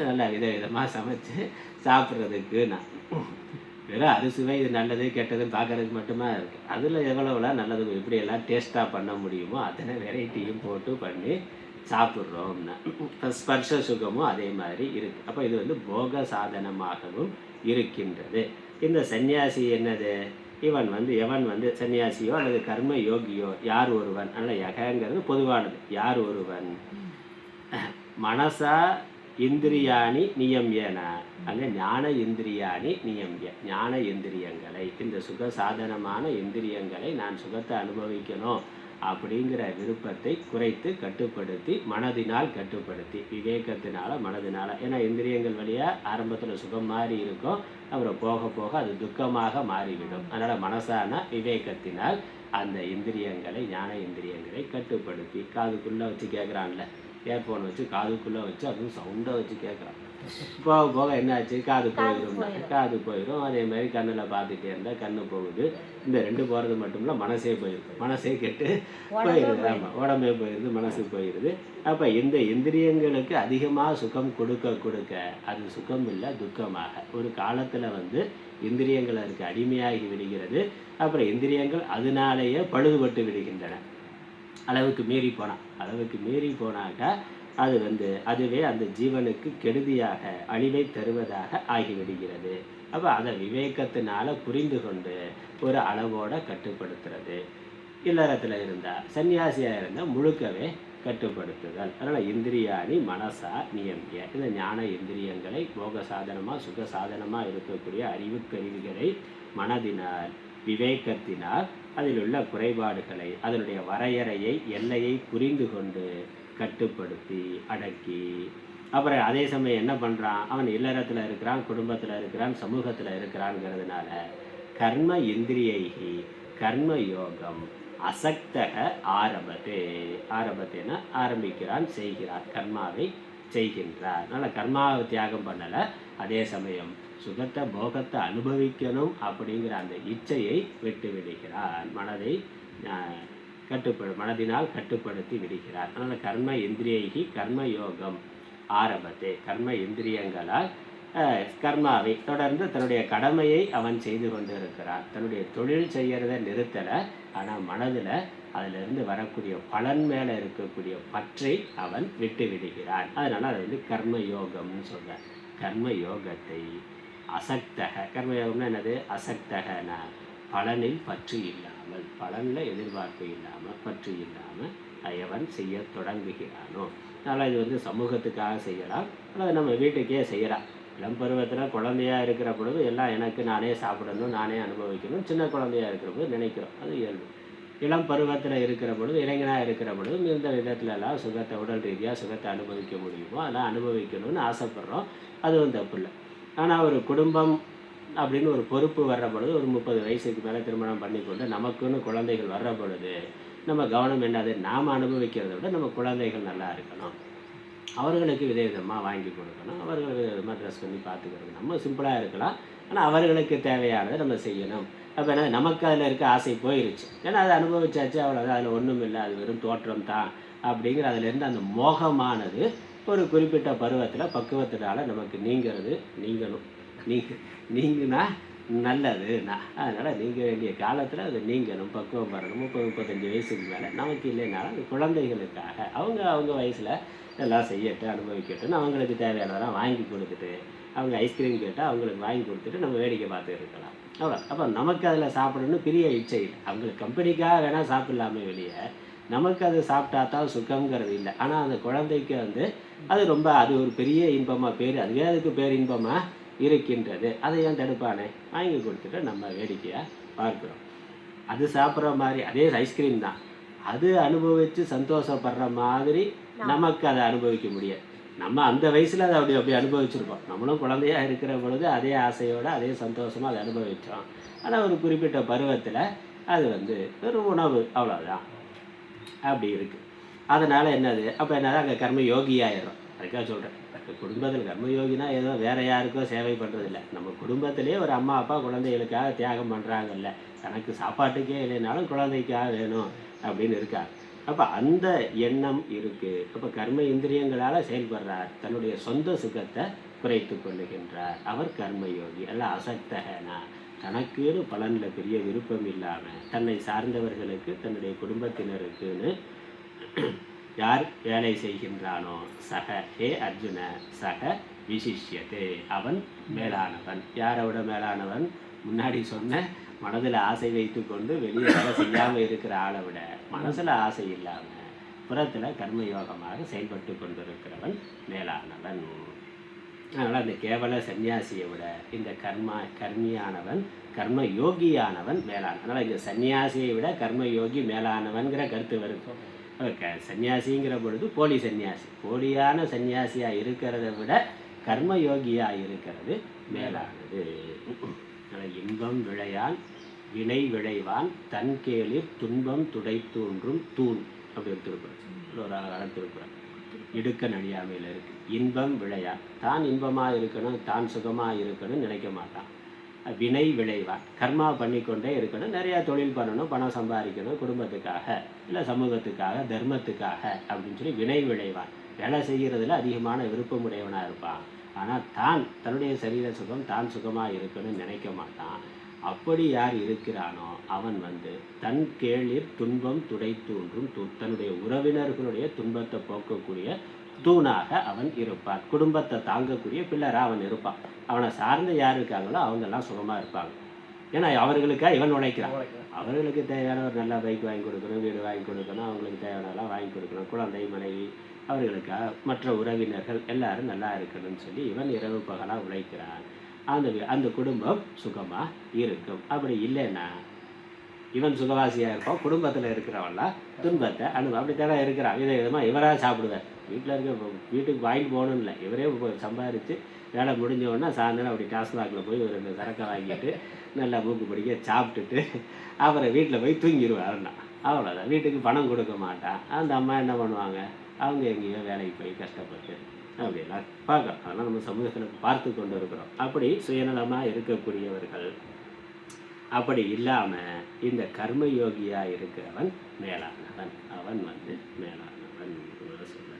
Speaker 1: நல்லா விதவிதமாக சமைச்சு சாப்பிட்றதுக்கு. நான் வெறும் அரிசுவை இது நல்லது கெட்டதுன்னு பார்க்கறதுக்கு மட்டுமா இருக்குது. அதில் எவ்வளோலாம் நல்லது எப்படியெல்லாம் டேஸ்ட்டாக பண்ண முடியுமோ அத்தனை வெரைட்டியும் போட்டு பண்ணி சாப்பிட்றோம்னா ஸ்பர்ஷ சுகமும் அதே மாதிரி இருக்குது. அப்போ இது வந்து போக சாதனமாகவும் இருக்கின்றது. இந்த சன்னியாசி என்னது? எவன் வந்து சன்னியாசியோ அல்லது கர்ம யோகியோ யார் ஒருவன், அதனால் யகங்கிறது பொதுவானது. யார் ஒருவன் மனசா இந்திரியாணி நியமியன, அங்கே ஞான இந்திரியாணி நியமிய, ஞான இந்திரியங்களை இந்த சுக சாதனமான இந்திரியங்களை நான் சுகத்தை அனுபவிக்கணும் அப்படிங்கிற விருப்பத்தை குறைத்து கட்டுப்படுத்தி மனதினால் கட்டுப்படுத்தி விவேகத்தினால மனதினால. ஏன்னா இந்திரியங்கள் வழியாக ஆரம்பத்தில் சுகம் மாதிரி இருக்கும், அப்புறம் போக போக அது துக்கமாக மாறிவிடும். அதனால் மனசான விவேகத்தினால் அந்த இந்திரியங்களை ஞான இந்திரியங்களை கட்டுப்படுத்தி காதுக்குள்ளே வச்சு கேட்குறான்ல, ஏர்ஃபோன் வச்சு காதுக்குள்ளே வச்சு அதுவும் சவுண்டை வச்சு கேட்குறான். போக போக என்னாச்சு, காது போயிடும். அதே மாதிரி கண்ணில் பார்த்துட்டே இருந்தால் கண்ணு போகுது. இந்த ரெண்டு போகிறது மட்டும் இல்லை, மனசே போயிடுது. மனசே கெட்டு போயிடுது. ஆமாம், உடம்பே போயிடுது, மனசு போயிடுது. அப்போ இந்த இந்திரியங்களுக்கு அதிகமாக சுகம் கொடுக்க அது சுகம் இல்லை, துக்கமாக ஒரு காலத்தில் வந்து இந்திரியங்கள் அதுக்கு அடிமையாகி விடுகிறது. அப்புறம் இந்திரியங்கள் அதனாலேயே பழுதுபட்டு விடுகின்றன. அளவுக்கு மீறி போனாக்கா அது வந்து அதுவே அந்த ஜீவனுக்கு கெடுதியாக அழிவை தருவதாக ஆகிவிடுகிறது. அப்போ அதை விவேகத்தினால புரிந்து கொண்டு ஒரு அளவோட கட்டுப்படுத்துறது. இல்லறத்தில் இருந்தால், சன்னியாசியாக இருந்தால் முழுக்கவே கட்டுப்படுத்துதல். அதனால் இந்திரியாணி மனசா நியமிய, இந்த ஞான இந்திரியங்களை போக சாதனமாக சுக சாதனமாக இருக்கக்கூடிய அறிவுக்கருவிகளை மனதினால் விவேகத்தினால் அதில் உள்ள குறைபாடுகளை அதனுடைய வரையறையை எல்லையை புரிந்து கொண்டு கட்டுப்படுத்தி அடக்கி, அப்புறம் அதே சமயம் என்ன பண்ணுறான், அவன் இல்லறத்தில் இருக்கிறான், குடும்பத்தில் இருக்கிறான், சமூகத்தில் இருக்கிறான்ங்கிறதுனால கர்ம இந்திரியைகி கர்ம யோகம் அசக்தக ஆரம்பத்தேன ஆரம்பிக்கிறான், செய்கிறான், கர்மாவை செய்கின்றார். அதனால் கர்மாவை தியாகம் பண்ணலை, அதே சமயம் சுகத்தை போகத்தை அனுபவிக்கணும் அப்படிங்கிற அந்த இச்சையை விட்டு விடுகிறார். மனதை மனதினால் கட்டுப்படுத்தி விடுகிறார். அதனால் கர்ம இந்திரியைகி கர்மயோகம் ஆரம்பத்தை, கர்ம இந்திரியங்களால் கர்மாவை தொடர்ந்து தன்னுடைய கடமையை அவன் செய்து கொண்டு இருக்கிறான். தன்னுடைய தொழில் செய்கிறத நிறுத்தலை, ஆனால் மனதில் அதிலிருந்து வரக்கூடிய பலன் மேலே இருக்கக்கூடிய பற்றை அவன் விட்டு விடுகிறான். அதனால் அதை வந்து கர்மயோகம்னு சொல்கிறார். கர்மயோகத்தை அசக்தக, கர்மயோகம்னா என்னது? அசக்தகனா பலனில் பற்று இல்லாமல், பலனில் எதிர்பார்ப்பு இல்லாமல், பற்று இல்லாமல் எவன் செய்ய தொடங்குகிறானோ. அதனால் இது வந்து சமூகத்துக்காக செய்யலாம், அல்லது நம்ம வீட்டுக்கே செய்யலாம். இளம் பருவத்தில் குழந்தையாக இருக்கிற பொழுது எல்லாம் எனக்கு நானே சாப்பிடணும், நானே அனுபவிக்கணும், சின்ன குழந்தையாக இருக்கிற பொழுது நினைக்கிறோம், அது இயல்பு. இளம் பருவத்தில் இருக்கிற பொழுது, இளைஞனாக இருக்கிற பொழுது இந்த விதத்துலலாம் சுகத்தை, உடல் ரீதியாக சுகத்தை அனுபவிக்க முடியுமோ அதெல்லாம் அனுபவிக்கணும்னு ஆசைப்பட்றோம், அதுவும் தப்பு இல்லை. ஆனால் ஒரு குடும்பம் அப்படின்னு ஒரு பொறுப்பு வர்ற பொழுது, ஒரு 30 வயசுக்கு மேலே திருமணம் பண்ணி கொண்டு நமக்குன்னு குழந்தைகள் வர்ற பொழுது நம்ம கவனம் என்னது? நாம் அனுபவிக்கிறத விட நம்ம குழந்தைகள் நல்லா இருக்கணும், அவர்களுக்கு விதவிதமாக வாங்கி கொடுக்கணும், அவர்கள் விதவிதமாக ட்ரெஸ் பண்ணி பார்த்துக்கிறது. நம்ம சிம்பிளாக இருக்கலாம், ஆனால் அவர்களுக்கு தேவையானதை நம்ம செய்யணும். அப்போ என்ன, நமக்கு அதில் இருக்க ஆசை போயிருச்சு, ஏன்னா அதை அனுபவிச்சாச்சு, அவ்வளோதான், அதில் ஒன்றும் இல்லை, அது வெறும் தோற்றம் தான் அப்படிங்கிற அதிலேருந்து அந்த மோகமானது ஒரு குறிப்பிட்ட பருவத்தில் பக்குவத்தினால நமக்கு நீங்கணும். நீங்கினா நல்லதுண்ணா. அதனால் நீங்க வேண்டிய காலத்தில் அது நீங்கணும், பக்குவம் வரணும். 30-35 வயசுக்கு மேலே நமக்கு இல்லைனாலும் அந்த குழந்தைகளுக்காக அவங்க வயசில் எல்லாம் செய்யட்டும், அனுபவிக்கட்டும்னு அவங்களுக்கு தேவையானதெல்லாம் வாங்கி கொடுத்துட்டு, அவங்க ஐஸ்கிரீம் கேட்டால் அவங்களுக்கு வாங்கி கொடுத்துட்டு நம்ம வேடிக்கை பார்த்து இருக்கலாம், அவ்வளோ. அப்போ நமக்கு அதில் சாப்பிடணும் பெரிய இச்சை இல்லை. அவங்களுக்கு கம்பெனிக்காக வேணால் சாப்பிடலாமே வெளியே, நமக்கு அது சாப்பிட்டா தான் சுகங்கிறது இல்லை. ஆனால் அந்த குழந்தைக்கு வந்து அது ரொம்ப, அது ஒரு பெரிய இன்பமாக அதுவே அதுக்கு பேர் இன்பமாக இருக்கின்றது. அதை ஏன் தடுப்பானே? வாங்கி கொடுத்துட்டு நம்ம வேடிக்கையாக பார்க்குறோம். அது சாப்பிட்ற மாதிரி அதே ஐஸ்கிரீம் தான், அது அனுபவித்து சந்தோஷப்படுற மாதிரி நமக்கு அதை அனுபவிக்க முடியாது. நம்ம அந்த வயசில் அதை அப்படி அனுபவிச்சிருப்போம். நம்மளும் குழந்தையாக இருக்கிற பொழுது அதே ஆசையோடு அதே சந்தோஷமாக அதை அனுபவித்தோம். ஆனால் ஒரு குறிப்பிட்ட பருவத்தில் அது வந்து ஒரு உணவு, அவ்வளோதான், அப்படி இருக்குது. அதனால் என்னது, அப்போ என்னது, அங்கே கர்ம யோகி ஆயிடும். அதுக்காக சொல்கிறேன், குடும்பத்தில் கர்மயோகினா ஏதோ வேறு யாருக்கோ சேவை பண்ணுறதில்ல, நம்ம குடும்பத்திலே ஒரு அம்மா அப்பா குழந்தைகளுக்காக தியாகம் பண்ணுறாங்கல்ல, தனக்கு சாப்பாட்டுக்கே இல்லைனாலும் குழந்தைக்காக வேணும் அப்படின்னு இருக்கார். அப்போ அந்த எண்ணம் இருக்குது. அப்போ கர்ம இந்திரியங்களால் செயல்படுறார், தன்னுடைய சொந்த சுகத்தை குறைத்து கொள்ளுகின்றார். அவர் கர்மயோகி அல்ல அசக்தகனா. தனக்குன்னு பலனில் பெரிய விருப்பம் இல்லாமல் தன்னை சார்ந்தவர்களுக்கு, தன்னுடைய குடும்பத்தினருக்குன்னு யார் வேலை செய்கின்றானோ சக, ஹே அர்ஜுன, சக விசிஷ்யதே, அவன் மேலானவன். யாரோட மேலானவன்? முன்னாடி சொன்ன மனதில் ஆசை வைத்து கொண்டு வெளியே வேலை செய்யாமல் இருக்கிற ஆளை விட மனசில் ஆசை இல்லாமல் புறத்தில் கர்மயோகமாக செயல்பட்டு கொண்டிருக்கிறவன் மேலானவன். அதனால் அந்த கேவல சன்னியாசியை விட இந்த கர்மியானவன், கர்ம யோகியானவன் மேலானவன். அதனால் இந்த சன்னியாசியை விட கர்மயோகி மேலானவன்கிற கருத்து வருது. சன்னியாசிங்கிற பொழுது போலி சன்னியாசி, போலியான சன்னியாசியாக இருக்கிறத விட கர்மயோகியாக இருக்கிறது மேலானது. இன்பம் விளையான் வினை விளைவான் தன் கேளிர் துன்பம் துடைத்தூன்றும் தூண் அப்படி திருக்குறள், ஒரு அழகான திருக்குறள். இடுக்க நடியாமையில் இருக்கு. இன்பம் விளையான், தான் இன்பமாக இருக்கணும், தான் சுகமாக இருக்கணும்னு நினைக்க மாட்டான். வினை விளைவான், கர்மா பண்ணிக்கொண்டே இருக்கணும், நிறையா தொழில் பண்ணணும், பணம் சம்பாதிக்கணும், குடும்பத்துக்காக இல்லை சமூகத்துக்காக தர்மத்துக்காக அப்படின்னு சொல்லி வினை விளைவான். வேலை செய்கிறதுல அதிகமான விருப்பமுடையவனாக இருப்பான். ஆனால் தன்னுடைய சரீர சுகம், தான் சுகமாக இருக்கணும்னு நினைக்க மாட்டான். அப்படி யார் இருக்கிறானோ அவன் வந்து தன் கேளிர் துன்பம் துடைத்தூன்றும் தன்னுடைய உறவினர்களுடைய துன்பத்தை போக்கக்கூடிய தூணாக அவன் இருப்பான். குடும்பத்தை தாங்கக்கூடிய பிள்ளராக அவன் இருப்பான். அவனை சார்ந்து யார் இருக்காங்களோ அவங்கெல்லாம் சுகமாக இருப்பாங்க. ஏன்னா அவர்களுக்காக இவன் உழைக்கிறான். அவர்களுக்கு தேவையான ஒரு நல்ல பைக் வாங்கி கொடுக்கணும், வீடு வாங்கி கொடுக்கணும், அவங்களுக்கு தேவையானலாம் வாங்கி கொடுக்கணும், குழந்தை மனைவி அவர்களுக்காக மற்ற உறவினர்கள் எல்லாரும் நல்லா இருக்கணும்னு சொல்லி இவன் இரவு பகலாக உழைக்கிறான். அந்த குடும்பம் சுகமாக இருக்கும். அப்படி இல்லைன்னா இவன் சுகவாசியாக இருப்பான், குடும்பத்தில் இருக்கிறவன்லாம் துன்பத்தை அப்படித்தானே இருக்கிறான். விதமாக இவராக சாப்பிடுவார். வீட்டுக்கு வாங்கிட்டு போகணும்னு இல்லை, இவரே சம்பாதிச்சு வேலை முடிஞ்சோடனே சாயந்தரம் அப்படி டாஸ்மாகில் போய் ஒரு 2 சரக்கை வாங்கிட்டு நல்லா மூக்கு பிடிக்க சாப்பிட்டுட்டு அப்புறம் வீட்டில் போய் தூங்கிடுவாருன்னா அவ்வளோதான். வீட்டுக்கு பணம் கொடுக்க மாட்டான். அந்த அம்மா என்ன பண்ணுவாங்க, அவங்க எங்கேயோ வேலைக்கு போய் கஷ்டப்பட்டு அப்படிலாம் பார்க்கலாம். அதெல்லாம் நம்ம சமூகத்தில் பார்த்து கொண்டு இருக்கிறோம். அப்படி சுயநலமாக இருக்கக்கூடியவர்கள், அப்படி இல்லாமல் இந்த கர்மயோகியாக இருக்கிறவன் மேலானவன், அவன் மேலானவன் சொல்ல.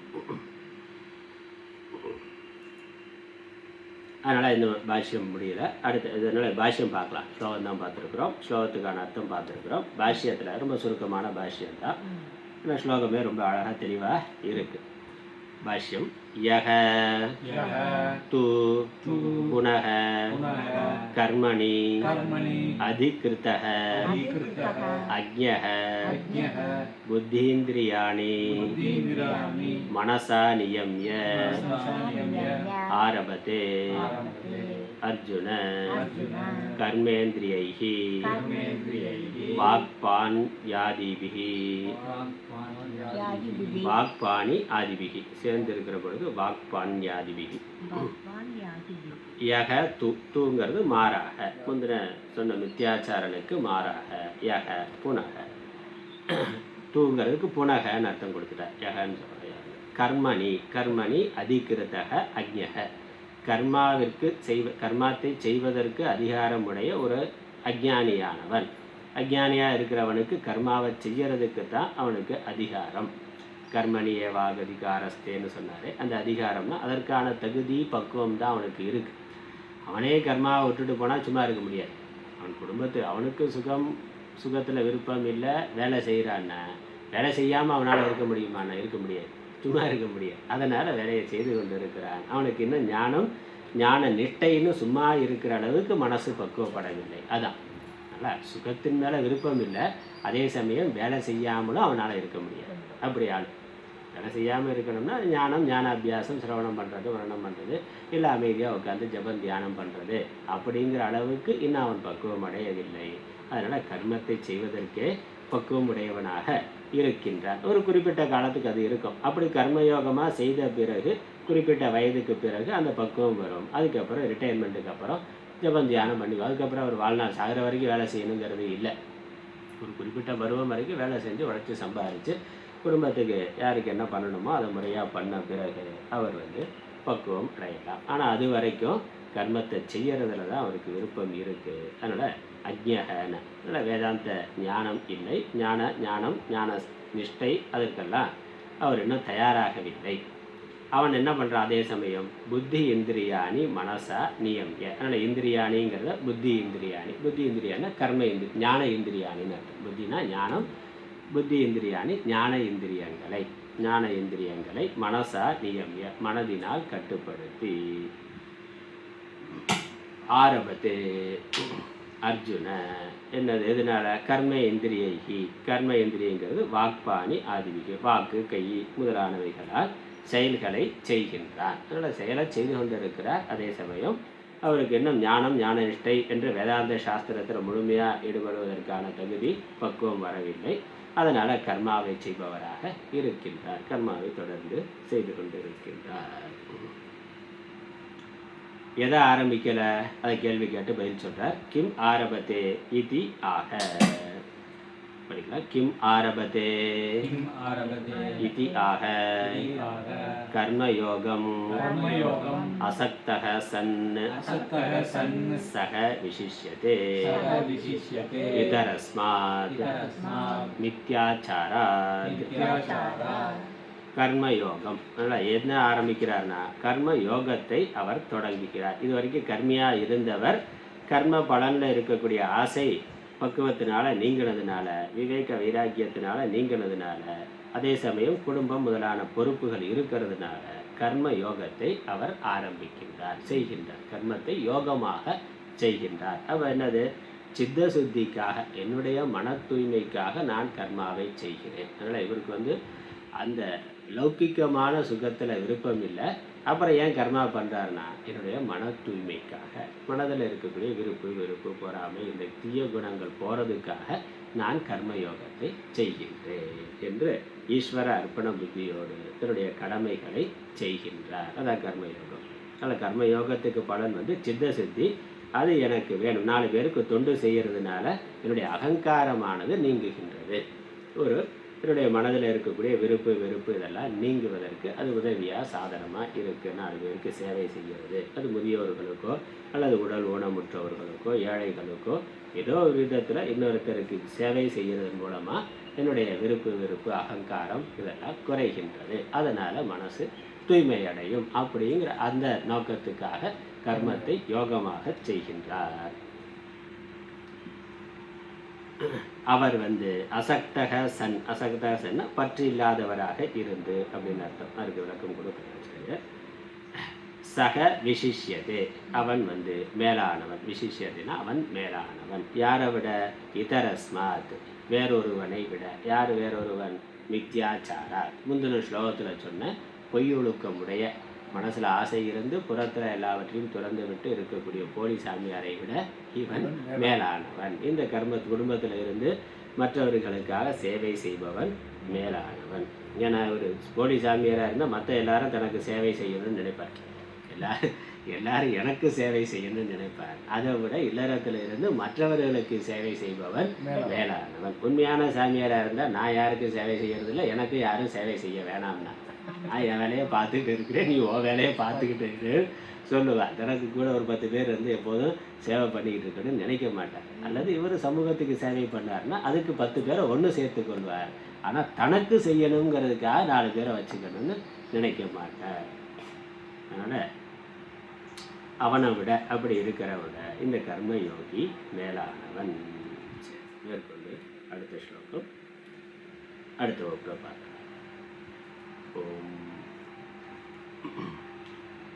Speaker 1: அதனால் இந்த பாஷ்யம் முடியல. அடுத்து இதனால் பாஷ்யம் பார்க்கலாம். ஸ்லோகம் தான் பார்த்துருக்குறோம், ஸ்லோகத்துக்கான அர்த்தம் பார்த்துருக்குறோம். பாஷ்யத்தில் ரொம்ப சுருக்கமான பாஷ்யம் தான், ஆனால் ஸ்லோகமே ரொம்ப அழகாக தெளிவாக இருக்குது. பாஷ்யம் யஹ து புனஹ கர்மணி அதிகிருதஹ அஜ்ஞஹ புத்தீந்திரியாணி மனசா நியம்ய ஆரபதே அர்ஜுன கர்மேந்திரியைஹி வாக்பான் யாதிபிஹி வாக்பாணி ஆதிபிகி சேர்ந்து இருக்கிற பொழுது வாக்பான்யாதிபிகி. யக தூங்கிறது மாறாக, முந்தின சொன்ன மித்யாச்சாரனுக்கு மாறாக யக புனக, தூங்கிறதுக்கு புனகன்னு அர்த்தம் கொடுத்துட்டார். யகன்னு சொல்ற கர்மணி அதிகிருதக அக்ஞக, கர்மாத்தை செய்வதற்கு அதிகாரமுடைய ஒரு அஜ்ஞானியானவன். அஜ்ஞானியாக இருக்கிறவனுக்கு கர்மாவை செய்யறதுக்கு தான் அவனுக்கு அதிகாரம். கர்மணி ஏவாகதிகாரஸ்தேன்னு சொன்னார். அந்த அதிகாரம்னா அதற்கான தகுதி பக்குவம் தான் அவனுக்கு இருக்குது. அவனே கர்மாவை விட்டுட்டு போனால் சும்மா இருக்க முடியாது. அவன் அவனுக்கு சுகத்தில் விருப்பம் இல்லை, வேலை செய்கிறான்னா வேலை செய்யாமல் அவனால் இருக்க முடியுமாண்ணா? இருக்க முடியாது, சும்மா இருக்க முடியாது. அதனால் வேலையை செய்து கொண்டு இருக்கிறான். அவனுக்கு இன்னும் ஞான நிஷ்டைன்னு சும்மா இருக்கிற அளவுக்கு மனசு பக்குவப்படவில்லை. அதான் சுகத்தின் மேலே விருப்பம் இல்லை, அதே சமயம் வேலை செய்யாமலும் அவனால் இருக்க முடியாது. அப்படி ஆள் வேலை செய்யாமல் இருக்கணும்னா ஞானாபியாசம், சிரவணம் பண்ணுறது, மரணம் பண்ணுறது, இல்லை அமைதியாக உட்காந்து ஜபம் தியானம் பண்ணுறது, அப்படிங்கிற அளவுக்கு இன்னும் அவன் பக்குவம் அடையவில்லை. அதனால் கர்மத்தை செய்வதற்கே பக்குவம் உடையவனாக இருக்கின்றான். ஒரு குறிப்பிட்ட காலத்துக்கு அது இருக்கும். அப்படி கர்மயோகமாக செய்த பிறகு குறிப்பிட்ட வயதுக்கு பிறகு அந்த பக்குவம் வரும். அதுக்கப்புறம் ரிட்டையர்மெண்ட்டுக்கு அப்புறம் ஜபம் தியானம் பண்ணுவோம். அதுக்கப்புறம் அவர் வாழ்நாள் சாகிற வரைக்கும் வேலை செய்யணுங்கிறது இல்லை. ஒரு குறிப்பிட்ட பருவம் வரைக்கும் வேலை செஞ்சு உழைச்சி சம்பாதிச்சு குடும்பத்துக்கு யாருக்கு என்ன பண்ணணுமோ அதை முறையாக பண்ண பிறகு அவர் பக்குவம் அடையலாம். ஆனால் அது வரைக்கும் கர்மத்தை செய்யறதுல தான் அவருக்கு விருப்பம் இருக்குது. அதனால் அஜ்ஞகன, அதனால் வேதாந்த ஞானம் இல்லை, ஞான நிஷ்டை அதற்கெல்லாம் அவர் இன்னும் தயாராகவில்லை. அவன் என்ன பண்ணுறான்? அதே சமயம் புத்தி இந்திரியாணி மனசா நியமிய. அதனால் இந்திரியாணிங்கிறத புத்தி இந்திரியானா கர்ம ஞான இந்திரியாணின்னு அர்த்தம். புத்தினா ஞானம், புத்தி இந்திரியாணி ஞான இந்திரியங்களை மனசா நியமிய மனதினால் கட்டுப்படுத்தி ஆரம்பத்து அர்ஜுன என்னது எதனால? கர்ம இந்திரியங்கிறது வாக்பாணி ஆதிவிகை, வாக்கு கை முதலானவைகளால் செயல்களை செய்கின்றார். அதனால் செயலை செய்து கொண்டிருக்கிறார். அதே சமயம் அவருக்கு இன்னும் ஞான நிஷ்டை என்று வேதாந்த சாஸ்திரத்தில் முழுமையாக ஈடுபடுவதற்கான தகுதி பக்குவம் வரவில்லை. அதனால் கர்மாவை செய்பவராக இருக்கின்றார். கர்மாவை தொடர்ந்து செய்து கொண்டிருக்கின்றார். எதை ஆரம்பிக்கலை அதை கேள்வி கேட்டு பதில் சொல்கிறார். கிம் ஆரபத்தே இதி ஆக படிக்கலாம். கிம் ஆரபதே இதி ஆக கர்மயோகம் அசக்தக சன் சக விசிஷ்யதே இதரஸ்மாத் மித்யாச்சாராத். கர்மயோகம் அதனால் என்ன ஆரம்பிக்கிறார்னா கர்ம யோகத்தை அவர் தொடங்குகிறார். இது வரைக்கும் கர்மியாக இருந்தவர் கர்ம பலனில் இருக்கக்கூடிய ஆசை பக்குவத்தினால நீங்கினதுனால, விவேக வைராக்கியத்தினால நீங்கினதுனால, அதே சமயம் குடும்பம் முதலான பொறுப்புகள் இருக்கிறதுனால கர்ம யோகத்தை அவர் செய்கின்றார். கர்மத்தை யோகமாக செய்கின்றார். அவர் என்னது? சித்த சுத்திக்காக, என்னுடைய மன தூய்மைக்காக நான் கர்மாவை செய்கிறேன். அதனால் இவருக்கு அந்த லௌகிக்கமான சுகத்தில் விருப்பம் இல்லை. அப்புறம் ஏன் கர்மா பண்ணுறாருன்னா என்னுடைய மன தூய்மைக்காக, மனதில் இருக்கக்கூடிய வெறுப்பு பொறாமை இந்த தீய குணங்கள் போகிறதுக்காக நான் கர்மயோகத்தை செய்கின்றேன் என்று ஈஸ்வர அர்ப்பண புத்தியோடு தன்னுடைய கடமைகளை செய்கின்றார். அதான் கர்மயோகம். அதில் கர்மயோகத்துக்கு பலன் சித்த சித்தி. அது எனக்கு வேணும். 4 பேருக்கு தொண்டு செய்கிறதுனால என்னுடைய அகங்காரமானது நீங்குகின்றது. ஒரு என்னுடைய மனதில் இருக்கக்கூடிய விருப்பு வெறுப்பு இதெல்லாம் நீங்குவதற்கு அது உதவியாக சாதனமாக இருக்குது. 4 பேருக்கு சேவை செய்கிறது. அது முதியோர்களுக்கோ அல்லது உடல் ஊனமுற்றவர்களுக்கோ ஏழைகளுக்கோ ஏதோ ஒரு விதத்தில் இன்னொருத்தருக்கு சேவை செய்கிறதன் மூலமாக என்னுடைய விருப்பு வெறுப்பு அகங்காரம் இதெல்லாம் குறைகின்றது. அதனால் மனசு தூய்மை அடையும். அப்படிங்கிற அந்த நோக்கத்துக்காக கர்மத்தை யோகமாக செய்கின்றார். அவர் அசக்தக சன், அசக்தக சன் பற்று இல்லாதவராக இருந்து அப்படின்னு அர்த்தம். அதுக்கு விளக்கம் கொடுக்கிறார். சக விசிஷ்யதே, அவன் மேலானவன். விசிஷ்யதுனா அவன் மேலானவன். யாரை விட? இதரஸ்மாத், வேறொருவனை விட. யார் வேறொருவன்? மித்யாச்சாரா, முந்தின ஸ்லோகத்தில் சொன்ன பொய்யொழுக்கமுடைய, மனசில் ஆசை இருந்து புறத்தில் எல்லாவற்றையும் துறந்து விட்டு இருக்கக்கூடிய போலி சாமியாரை விட இவன் மேலானவன். இந்த குடும்பத்தில் இருந்து மற்றவர்களுக்காக சேவை செய்பவன் மேலானவன். ஏன்னா ஒரு போலி சாமியாராக இருந்தால் மற்ற எல்லாரும் தனக்கு சேவை செய்யணும்னு நினைப்பார். எல்லாரும் எனக்கு சேவை செய்யணும்னு நினைப்பார். அதை விட இல்லறத்தில் இருந்து மற்றவர்களுக்கு சேவை செய்பவன் மேலானவன். உண்மையான சாமியாராக இருந்தால் நான் யாருக்கு சேவை செய்யறதில்லை, எனக்கு யாரும் சேவை செய்ய வேணாம்னா, நான் என் வேலையை பார்த்துக்கிட்டு இருக்கிறேன், நீ உன் வேலையை பார்த்துக்கிட்டு இரு சொல்லுவாள். தனக்கு கூட ஒரு 10 பேர் எப்போதும் சேவை பண்ணிக்கிட்டு இருக்கணும்னு நினைக்க மாட்டார். அல்லது இவர் சமூகத்துக்கு சேவை பண்ணார்னா அதுக்கு 10 பேரை ஒன்று சேர்த்து கொள்வார். ஆனால் தனக்கு செய்யணுங்கிறதுக்காக 4 பேரை வச்சுக்கணும்னு நினைக்க மாட்டார். அதனால் அவனை விட, அப்படி இருக்கிறவட இந்த கர்மயோகி மேலானவன். மேற்கொண்டு அடுத்த ஸ்லோகம் அடுத்த வகுப்பில் பார்க்கலாம். ஓம்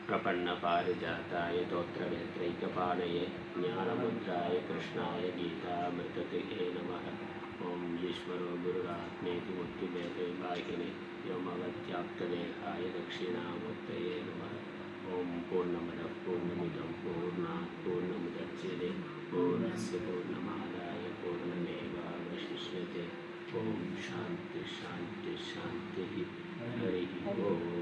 Speaker 1: பிரபன்ன பாரிஜாதாய தோத்திரவேத்ரைக்கபாணயே ஞானமுத்ராய கிருஷ்ணாய கீதாமிருததே நமः. ஓம் ஈஸ்வரோ குருராத்மேதி முக்திபேதே பாகினே யோமவத்யாப்ததேகாய தட்சிணாமூர்த்தயே நமः. ஓம் பூர்ணமதः பூர்ணமிதம் பூர்ணாத் பூர்ணமுதச்யதே பூர்ணஸ்ய பூர்ணமாதாய பூர்ணமேவாவசிஷ்யதே. ஓம் சாந்தி சாந்தி சாந்தி. ஹரி ஓம்.